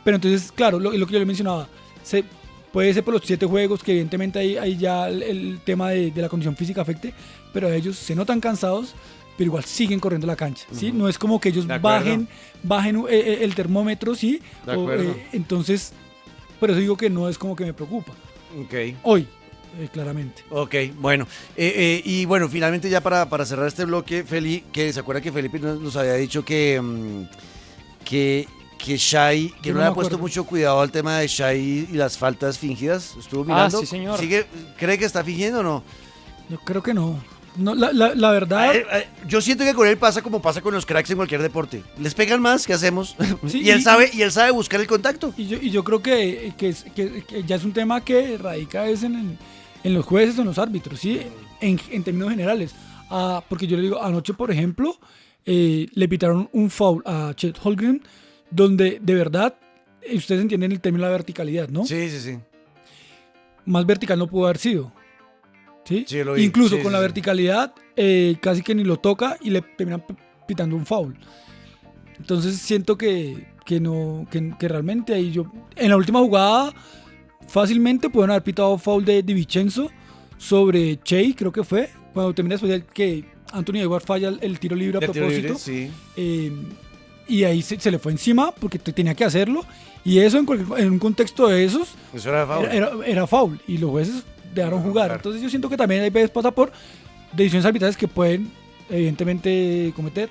Pero entonces, claro, lo que yo le mencionaba, puede ser por los 7 juegos, que evidentemente ahí ya el tema de la condición física afecte, pero ellos se notan cansados, pero igual siguen corriendo la cancha, ¿sí? No es como que ellos bajen el termómetro, ¿sí? De acuerdo. Entonces, por eso digo que no es como que me preocupa. Ok. Hoy, claramente. Ok, bueno. Y bueno, finalmente ya para cerrar este bloque, Feli, que se acuerda que Felipe nos había dicho que Shai, que no le ha puesto mucho cuidado al tema de Shai y las faltas fingidas. Estuvo mirando. Sí, señor. ¿Cree que está fingiendo o no? Yo creo que no. No, la verdad... Yo siento que con él pasa como pasa con los cracks en cualquier deporte. Les pegan más, ¿qué hacemos? Sí, y él sabe buscar el contacto. Y yo creo que ya es un tema que radica en los jueces o en los árbitros, ¿sí? En términos generales. Porque yo le digo, anoche, por ejemplo, le pitaron un foul a Chet Holmgren, donde de verdad, ustedes entienden el término de la verticalidad, ¿no? Sí. Más vertical no pudo haber sido. ¿Sí? Sí, lo vi. Incluso Sí, con la verticalidad casi que ni lo toca y le terminan pitando un foul. Entonces siento que realmente ahí en la última jugada fácilmente pueden haber pitado foul de Di Vincenzo sobre Shea, creo que fue, cuando termina después de que Anthony Edwards falla el tiro libre a propósito. Sí. Y ahí se le fue encima porque tenía que hacerlo. Y eso en un contexto de esos Eso era foul. Era foul. Y los jueces dejaron jugar. Entonces yo siento que también hay veces pasa por decisiones arbitrales que pueden evidentemente cometer.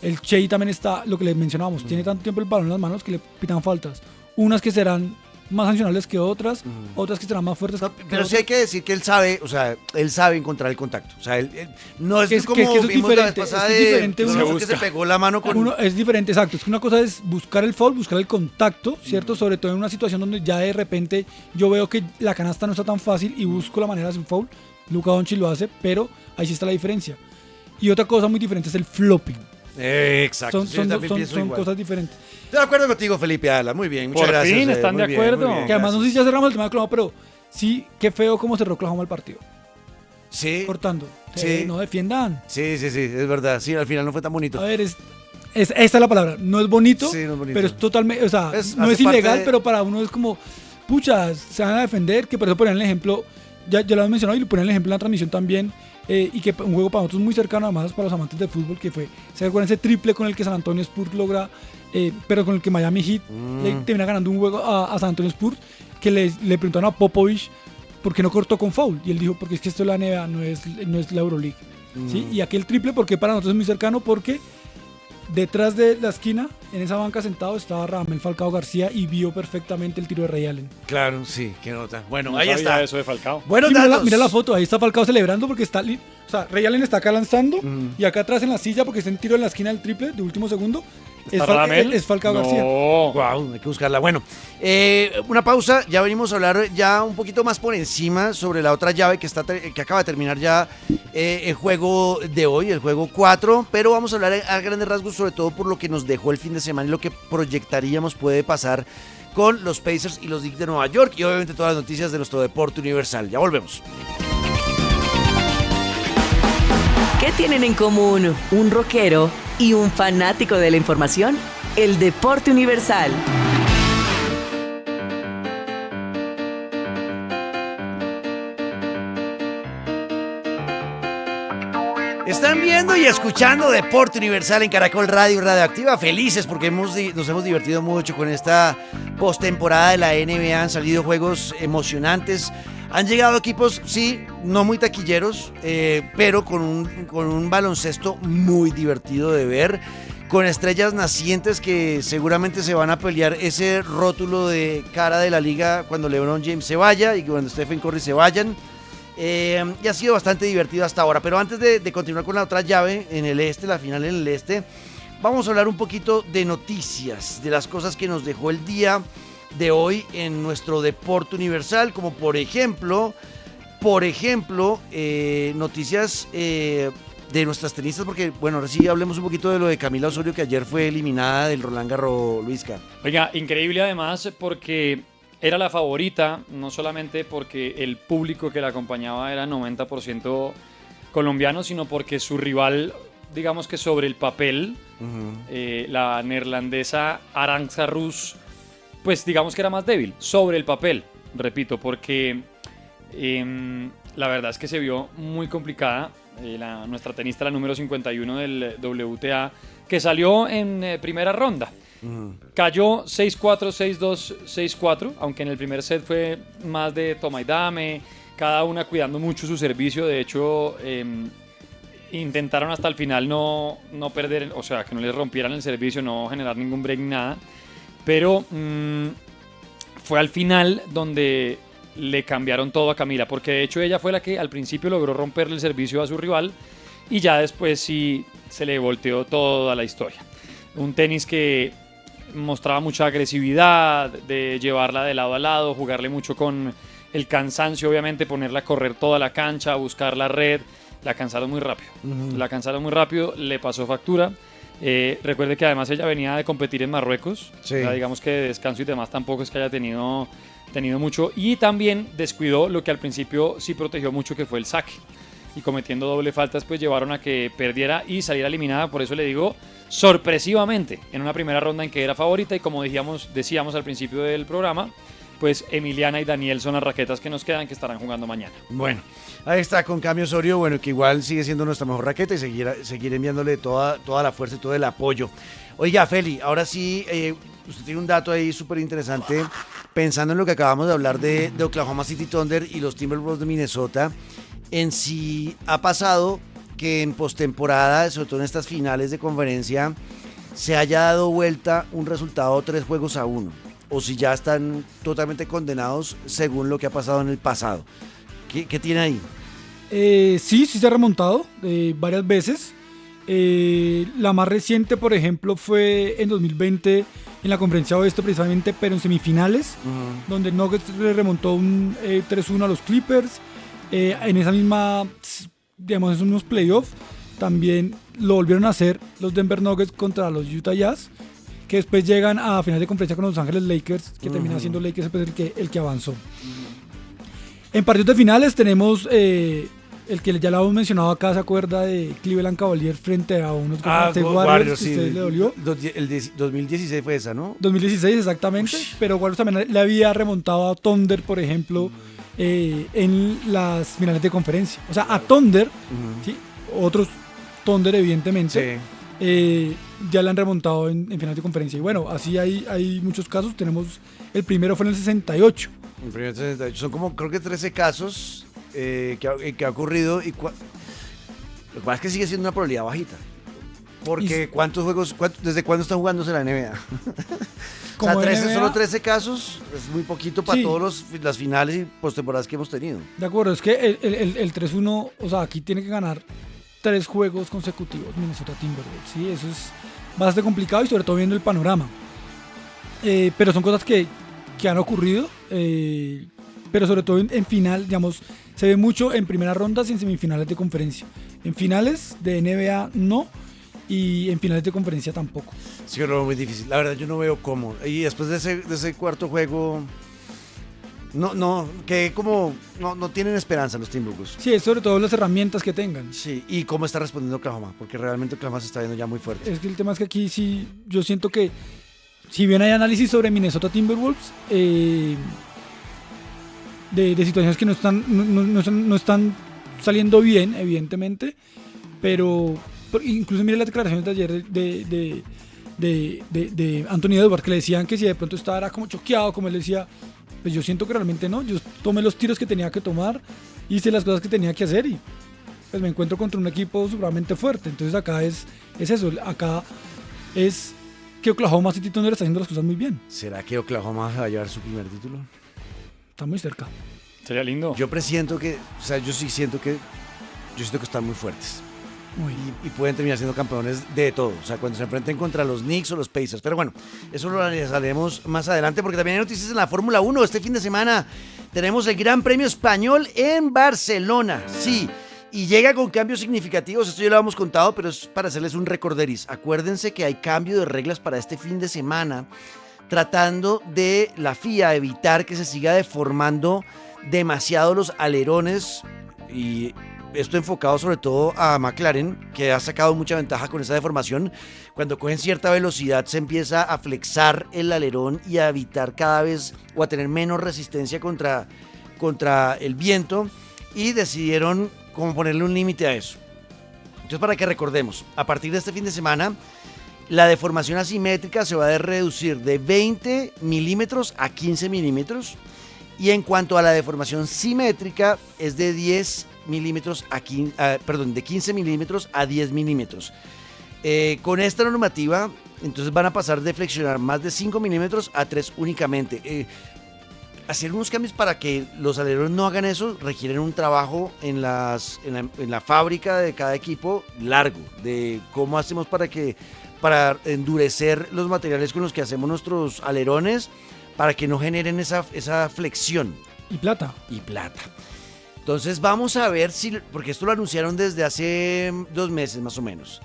El Shea también está, lo que les mencionábamos, tiene tanto tiempo el balón en las manos que le pitan faltas. Unas que serán más sancionables que otras, otras que serán más fuertes. No, que pero otras. sí hay que decir que él sabe encontrar el contacto. O sea, él no es como que eso es vimos la vez diferente, pasada es diferente, que se pegó la mano con... Es diferente, exacto. Es que una cosa es buscar el foul, buscar el contacto, ¿cierto? Sobre todo en una situación donde ya de repente yo veo que la canasta no está tan fácil y busco la manera de hacer un foul. Luka Doncic lo hace, pero ahí sí está la diferencia. Y otra cosa muy diferente es el flopping. Exacto. Son cosas diferentes. Estoy de acuerdo contigo, Felipe Ala. Muy bien, muchas gracias. Por fin, están muy de bien, acuerdo. muy bien, Que además no sé gracias. si ya cerramos el tema de Oklahoma, pero sí, qué feo cómo cerró Oklahoma el partido. Sí. Cortando. Sí. No defiendan. Sí, es verdad. Sí, al final no fue tan bonito. A ver, esta es la palabra. No es bonito, Sí, no es bonito. pero es totalmente, o sea, no hace es ilegal, parte de- pero para uno es como, pucha, se van a defender, que por eso ponían el ejemplo, ya lo hemos mencionado y lo ponían el ejemplo en la transmisión también, y que un juego para nosotros muy cercano, además para los amantes de fútbol, que fue, ¿se acuerdan ese triple con el que San Antonio Spurs logra, pero con el que Miami Heat le termina ganando un juego a San Antonio Spurs, que le preguntaron a Popovich por qué no cortó con foul, y él dijo, porque es que esto es la NBA, no es la Euroleague. ¿Sí? Y aquel triple, porque para nosotros es muy cercano, porque detrás de la esquina, en esa banca sentado, estaba Radamel Falcao García y vio perfectamente el tiro de Ray Allen. Claro, sí, qué nota. Bueno, No ahí sabía está. eso de Falcao. Buenos Sí, datos. mira la foto, ahí está Falcao celebrando porque está... O sea, Ray Allen está acá lanzando y acá atrás en la silla porque está en tiro en la esquina del triple de último segundo. ¿Está Radamel? Es Falcao García. No. Wow, hay que buscarla. Bueno, una pausa. Ya venimos a hablar ya un poquito más por encima sobre la otra llave que acaba de terminar ya el juego de hoy, el juego 4. Pero vamos a hablar a grandes rasgos sobre todo por lo que nos dejó el fin de semana y lo que proyectaríamos puede pasar con los Pacers y los Knicks de Nueva York. Y obviamente todas las noticias de nuestro deporte universal. Ya volvemos. ¿Qué tienen en común un rockero y un fanático de la información? El deporte universal. Están viendo y escuchando Deporte Universal en Caracol Radio y Radioactiva. Felices porque nos hemos divertido mucho con esta postemporada de la NBA. Han salido juegos emocionantes. Han llegado equipos, sí, no muy taquilleros, pero con un baloncesto muy divertido de ver. Con estrellas nacientes que seguramente se van a pelear ese rótulo de cara de la liga cuando LeBron James se vaya y cuando Stephen Curry se vayan. Y ha sido bastante divertido hasta ahora. Pero antes de continuar con la otra llave en el este, la final en el este, vamos a hablar un poquito de noticias, de las cosas que nos dejó el día de hoy en nuestro deporte universal, como por ejemplo, noticias de nuestras tenistas, porque bueno, ahora sí hablemos un poquito de lo de Camila Osorio, que ayer fue eliminada del Roland Garros, Luisca. Oiga, increíble además porque era la favorita, no solamente porque el público que la acompañaba era 90% colombiano, sino porque su rival, digamos que sobre el papel, la neerlandesa Arantxa Rus, pues digamos que era más débil, sobre el papel, repito, porque la verdad es que se vio muy complicada. Nuestra tenista, la número 51 del WTA, que salió en primera ronda. Cayó 6-4, 6-2, 6-4, aunque en el primer set fue más de toma y dame, cada una cuidando mucho su servicio. De hecho, intentaron hasta el final no perder, o sea, que no les rompieran el servicio, no generar ningún break, nada. Pero fue al final donde le cambiaron todo a Camila, porque de hecho ella fue la que al principio logró romperle el servicio a su rival y ya después sí se le volteó toda la historia. Un tenis que mostraba mucha agresividad, de llevarla de lado a lado, jugarle mucho con el cansancio, obviamente ponerla a correr toda la cancha, buscar la red. La cansaron muy rápido, le pasó factura. Recuerde que además ella venía de competir en Marruecos, sí. O sea, digamos que de descanso y demás tampoco es que haya tenido mucho, y también descuidó lo que al principio sí protegió mucho, que fue el saque, y cometiendo doble faltas pues llevaron a que perdiera y saliera eliminada. Por eso le digo, sorpresivamente, en una primera ronda en que era favorita, y como decíamos al principio del programa, pues Emiliana y Daniel son las raquetas que nos quedan, que estarán jugando mañana. Bueno, ahí está con Cami Osorio, bueno, que igual sigue siendo nuestra mejor raqueta y seguir enviándole toda la fuerza y todo el apoyo. Oiga, Feli, ahora sí, usted tiene un dato ahí súper interesante, pensando en lo que acabamos de hablar de Oklahoma City Thunder y los Timberwolves de Minnesota. En sí ha pasado que en postemporada, sobre todo en estas finales de conferencia, se haya dado vuelta un resultado 3-1, o si ya están totalmente condenados según lo que ha pasado en el pasado. ¿Qué tiene ahí? Sí se ha remontado varias veces. La más reciente, por ejemplo, fue en 2020 en la conferencia oeste precisamente, pero en semifinales, donde Nuggets le remontó un 3-1 a los Clippers. En esa misma, digamos, esos mismos playoffs, también lo volvieron a hacer los Denver Nuggets contra los Utah Jazz, que después llegan a final de conferencia con los Los Ángeles Lakers, que termina siendo Lakers el que avanzó. En partidos de finales tenemos el que ya lo hemos mencionado acá, ¿se acuerda? De Cleveland Cavaliers frente a unos Warriors, sí. Que ustedes le dolió. El 2016 fue esa, ¿no? 2016, exactamente. Uy. Pero Warriors también le había remontado a Thunder, por ejemplo, en las finales de conferencia. O sea, a Thunder, ¿sí? Otros Thunder, evidentemente. Sí. Ya le han remontado en finales de conferencia. Y bueno, así hay muchos casos. Tenemos, el primero fue en el 68. El primero 68. Son como, creo que 13 casos que ha ocurrido. Y lo que pasa es que sigue siendo una probabilidad bajita. Porque ¿cuántos juegos, desde cuándo están jugándose la NBA? O sea, solo 13 casos, es muy poquito para todas las finales y postemporadas que hemos tenido. De acuerdo, es que el 3-1, o sea, aquí tiene que ganar 3 juegos consecutivos Minnesota Timberwolves, ¿sí? Eso es bastante complicado y sobre todo viendo el panorama. Pero son cosas que han ocurrido, pero sobre todo en final, digamos, se ve mucho en primeras rondas y en semifinales de conferencia. En finales de NBA no, y en finales de conferencia tampoco. Sí, pero muy difícil. La verdad yo no veo cómo. Y después de ese cuarto juego, no tienen esperanza los Timberwolves. Sí, es sobre todo las herramientas que tengan. Sí, y cómo está respondiendo Oklahoma, porque realmente Oklahoma se está viendo ya muy fuerte. Es que el tema es que aquí sí, yo siento que si bien hay análisis sobre Minnesota Timberwolves, de situaciones que no están saliendo bien, evidentemente, pero incluso mire las declaraciones de ayer de Anthony Edwards, que le decían que si de pronto estaba como choqueado, como él decía, pues yo siento que realmente no, yo tomé los tiros que tenía que tomar, hice las cosas que tenía que hacer y pues me encuentro contra un equipo sumamente fuerte. Entonces acá es eso, acá es que Oklahoma City Thunder está haciendo las cosas muy bien. ¿Será que Oklahoma va a llevar su primer título? Está muy cerca. Sería lindo. Yo presiento que, o sea, yo siento que están muy fuertes. Y pueden terminar siendo campeones de todo, o sea, cuando se enfrenten contra los Knicks o los Pacers. Pero bueno, eso lo analizaremos más adelante, porque también hay noticias en la Fórmula 1. Este fin de semana tenemos el Gran Premio Español en Barcelona, sí, y llega con cambios significativos. Esto ya lo habíamos contado, pero es para hacerles un recorderis. Acuérdense que hay cambio de reglas para este fin de semana, tratando de la FIA evitar que se siga deformando demasiado los alerones, y esto enfocado sobre todo a McLaren, que ha sacado mucha ventaja con esa deformación. Cuando cogen cierta velocidad se empieza a flexar el alerón y a evitar cada vez o a tener menos resistencia contra el viento, y decidieron como ponerle un límite a eso. Entonces, para que recordemos, a partir de este fin de semana la deformación asimétrica se va a reducir de 20 milímetros a 15 milímetros, y en cuanto a la deformación simétrica es de 10 milímetros de 15 milímetros a 10 milímetros. Con esta normativa, entonces van a pasar de flexionar más de 5 milímetros a 3 únicamente. hacer unos cambios para que los alerones no hagan eso requieren un trabajo en la fábrica de cada equipo largo, de cómo hacemos para endurecer los materiales con los que hacemos nuestros alerones para que no generen esa flexión. Y plata. Entonces vamos a ver porque esto lo anunciaron desde hace 2 meses más o menos.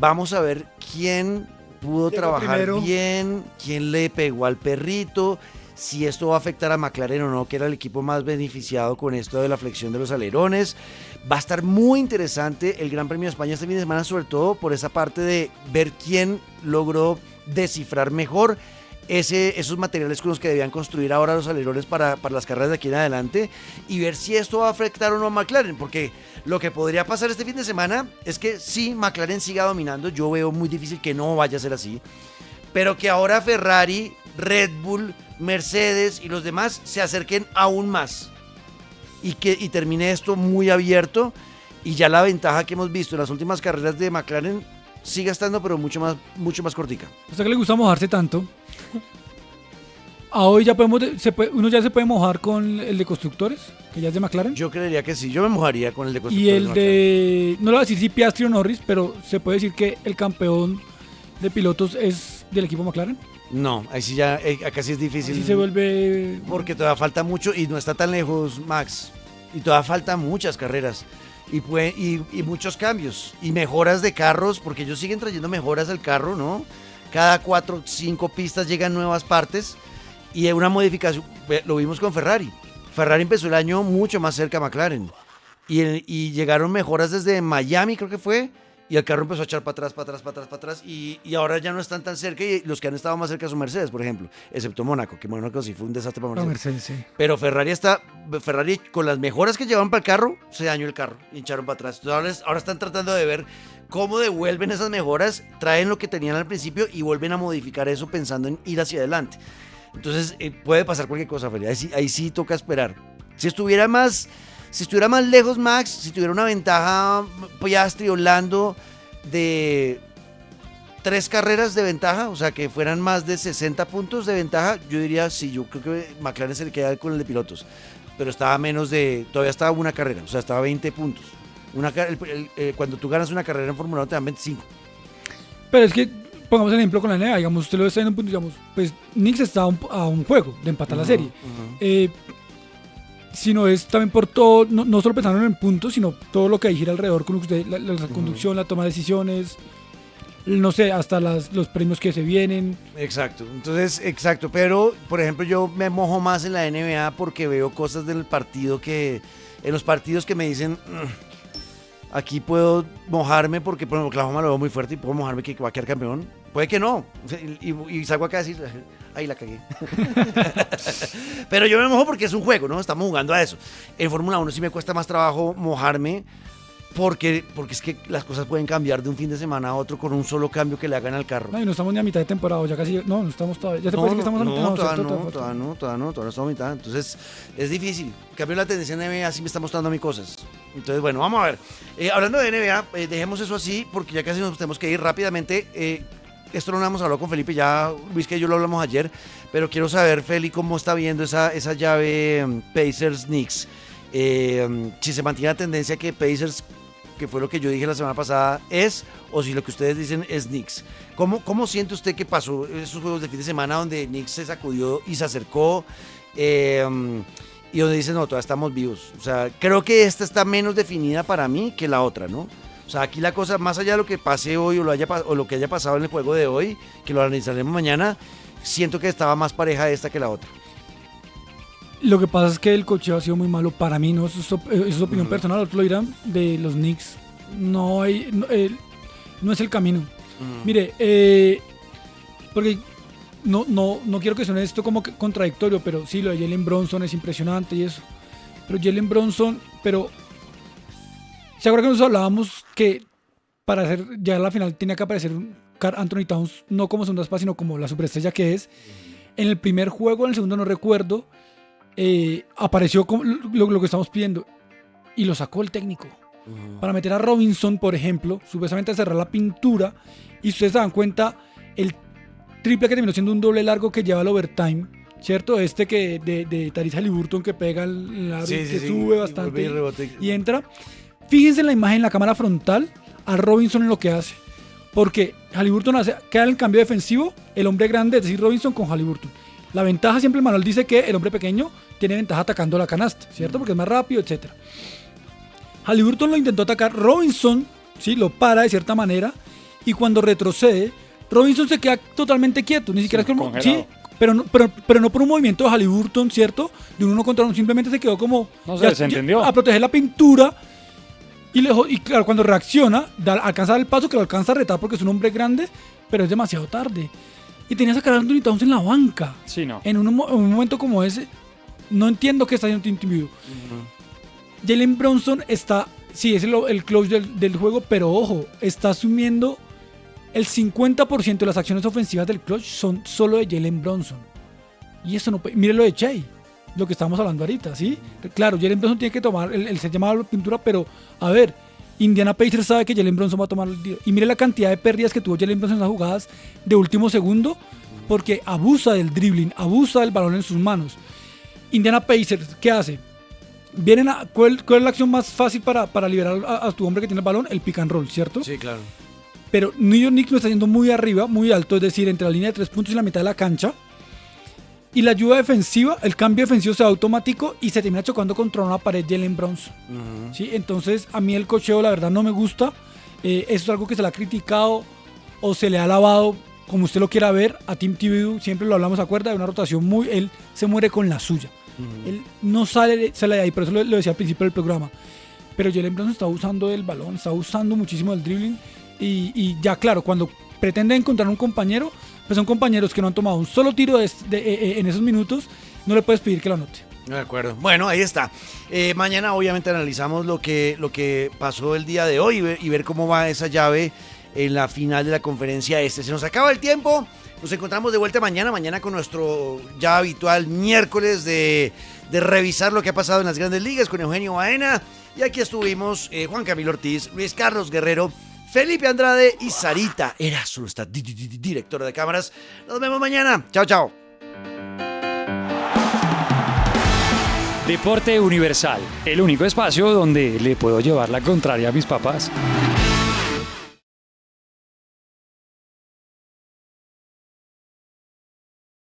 Vamos a ver quién pudo trabajar primero bien, quién le pegó al perrito, si esto va a afectar a McLaren o no, que era el equipo más beneficiado con esto de la flexión de los alerones. Va a estar muy interesante el Gran Premio de España este fin de semana, sobre todo por esa parte de ver quién logró descifrar mejor esos materiales con los que debían construir ahora los alerones para las carreras de aquí en adelante, y ver si esto va a afectar o no a McLaren, porque lo que podría pasar este fin de semana es que sí, McLaren siga dominando. Yo veo muy difícil que no vaya a ser así, pero que ahora Ferrari, Red Bull, Mercedes y los demás se acerquen aún más y termine esto muy abierto, y ya la ventaja que hemos visto en las últimas carreras de McLaren siga estando, pero mucho más cortica. O sea, que le gusta mojarse tanto. A hoy ya uno ya se puede mojar con el de constructores, que ya es de McLaren. Yo creería que sí, yo me mojaría con el de constructores. Y el de, no lo voy a decir si Piastri o Norris, pero se puede decir que el campeón de pilotos es del equipo McLaren. No, ahí sí ya, acá sí es difícil. Sí se vuelve... Porque todavía falta mucho y no está tan lejos Max. Y todavía faltan muchas carreras y muchos cambios y mejoras de carros, porque ellos siguen trayendo mejoras al carro, ¿no? Cada 4 o 5 pistas llegan nuevas partes y una modificación. Lo vimos con Ferrari. Ferrari empezó el año mucho más cerca a McLaren y llegaron mejoras desde Miami, creo que fue. Y el carro empezó a echar para atrás y ahora ya no están tan cerca, y los que han estado más cerca son Mercedes, por ejemplo, excepto Mónaco, que Mónaco sí fue un desastre para Mercedes. Sí. Pero Ferrari con las mejoras que llevaban para el carro, se dañó el carro y echaron para atrás. Entonces ahora están tratando de ver cómo devuelven esas mejoras, traen lo que tenían al principio y vuelven a modificar eso pensando en ir hacia adelante. Entonces puede pasar cualquier cosa, Ferrari. Ahí sí toca esperar. Si estuviera más lejos Max, si tuviera una ventaja Piastri o Lando de 3 carreras de ventaja, o sea que fueran más de 60 puntos de ventaja, yo diría sí, yo creo que McLaren se le queda con el de pilotos, pero estaba todavía estaba una carrera, o sea estaba 20 puntos. Cuando tú ganas una carrera en Fórmula 1 te dan 25. Pero es que, pongamos el ejemplo con la NBA, digamos, usted lo está en un punto, digamos, pues Knicks está a un juego de empatar la serie. Sino es también por todo, no solo pensando en puntos, sino todo lo que gira alrededor con usted, la conducción, la toma de decisiones, no sé, hasta los premios que se vienen. Exacto, pero por ejemplo yo me mojo más en la NBA porque veo cosas en los partidos que me dicen, aquí puedo mojarme porque por ejemplo Oklahoma lo veo muy fuerte y puedo mojarme que va a quedar campeón, puede que no, y salgo acá a decir... Ahí la cagué. Pero yo me mojo porque es un juego, ¿no? Estamos jugando a eso. En Fórmula 1 sí me cuesta más trabajo mojarme porque es que las cosas pueden cambiar de un fin de semana a otro con un solo cambio que le hagan al carro. No, y no estamos ni a mitad de temporada, ya casi, no estamos todavía. Ya se puede decir que estamos a mitad. Todavía no estamos a mitad. Entonces es difícil. En cambio la tendencia en NBA sí me está mostrando a mí cosas. Entonces bueno, vamos a ver. Hablando de NBA, dejemos eso así porque ya casi nos tenemos que ir rápidamente. Esto no lo hemos hablado con Felipe, ya Luis que yo lo hablamos ayer, pero quiero saber, Feli, cómo está viendo esa llave Pacers-Knicks. Si se mantiene la tendencia que Pacers, que fue lo que yo dije la semana pasada, o si lo que ustedes dicen es Knicks. ¿Cómo siente usted que pasó esos juegos de fin de semana donde Knicks se sacudió y se acercó? Y donde dicen, no, todavía estamos vivos. O sea, creo que esta está menos definida para mí que la otra, ¿no? O sea, aquí la cosa, más allá de lo que pase hoy o lo que haya pasado en el juego de hoy, que lo analizaremos mañana, siento que estaba más pareja esta que la otra. Lo que pasa es que el cocheo ha sido muy malo para mí, ¿no? Eso es opinión personal, otros lo dirán, de los Knicks. No es el camino. Mire, porque no quiero que suene esto como contradictorio, pero sí, lo de Jalen Brunson es impresionante y eso. Pero Jalen Brunson, ¿se acuerdan que nos hablábamos que para hacer ya la final tenía que aparecer Karl Anthony Towns, no como segunda base, sino como la superestrella que es? En el primer juego, en el segundo no recuerdo, apareció como lo que estamos pidiendo y lo sacó el técnico. Para meter a Robinson, por ejemplo, supuestamente a cerrar la pintura, y ustedes se dan cuenta, el triple que terminó siendo un doble largo que lleva al overtime, ¿cierto? Que de Tyrese Haliburton que pega el aro, que sube bastante y entra. Fíjense en la imagen, en la cámara frontal, a Robinson en lo que hace. Porque Haliburton queda en el cambio defensivo, el hombre grande, es decir, Robinson con Haliburton. La ventaja, siempre el manual dice que el hombre pequeño tiene ventaja atacando la canasta, ¿cierto? Porque es más rápido, etc. Haliburton lo intentó atacar, Robinson, ¿sí? Lo para de cierta manera, y cuando retrocede, Robinson se queda totalmente quieto, ni siquiera es como... Sí, pero no por un movimiento de Haliburton, ¿cierto? De uno contra uno, simplemente se quedó como... No sé, se entendió. A proteger la pintura. Y claro, cuando reacciona, alcanza a dar el paso, que lo alcanza a retar porque es un hombre grande, pero es demasiado tarde. Y tenía a sacar a Anthony Towns en la banca. Sí, no. En un momento como ese, no entiendo qué está haciendo Tim Tebow. Jalen Brunson está... Sí, es el close del juego, pero ojo, está asumiendo... El 50% de las acciones ofensivas del clutch son solo de Jalen Brunson. Y eso no puede... Mire lo de Shai, lo que estamos hablando ahorita, ¿sí? Claro, Jalen Brunson tiene que tomar el se llama pintura, pero a ver, Indiana Pacers sabe que Jalen Brunson va a tomar el tiro. Y mire la cantidad de pérdidas que tuvo Jalen Brunson en las jugadas de último segundo, porque abusa del dribbling, abusa del balón en sus manos. Indiana Pacers, ¿qué hace? ¿Cuál es la acción más fácil para liberar a tu hombre que tiene el balón? El pick and roll, ¿cierto? Sí, claro. Pero New York Knicks lo está haciendo muy arriba, muy alto, es decir, entre la línea de 3 puntos y la mitad de la cancha. Y la ayuda defensiva, el cambio defensivo se da automático y se termina chocando contra una pared Jalen Brunson. ¿Sí? Entonces, a mí el cocheo, la verdad, no me gusta. Eso es algo que se le ha criticado o se le ha alabado, como usted lo quiera ver. A Tim Tebow, siempre lo hablamos, ¿se acuerda? De una rotación él se muere con la suya. Él no sale de ahí, por eso lo decía al principio del programa. Pero Jalen Brunson está usando el balón, está usando muchísimo el dribbling. Y ya claro, cuando pretende encontrar un compañero, pues son compañeros que no han tomado un solo tiro en esos minutos, no le puedes pedir que lo anote. De acuerdo. Bueno, ahí está. Mañana obviamente analizamos lo que pasó el día de hoy y ver cómo va esa llave en la final de la conferencia este. Se nos acaba el tiempo. Nos encontramos de vuelta mañana con nuestro ya habitual miércoles de revisar lo que ha pasado en las grandes ligas con Eugenio Baena. Y aquí estuvimos Juan Camilo Ortiz, Luis Carlos Guerrero, Felipe Andrade y Sarita Erazo, nuestra directora de cámaras. Nos vemos mañana. Chao, chao. Deporte Universal, el único espacio donde le puedo llevar la contraria a mis papás.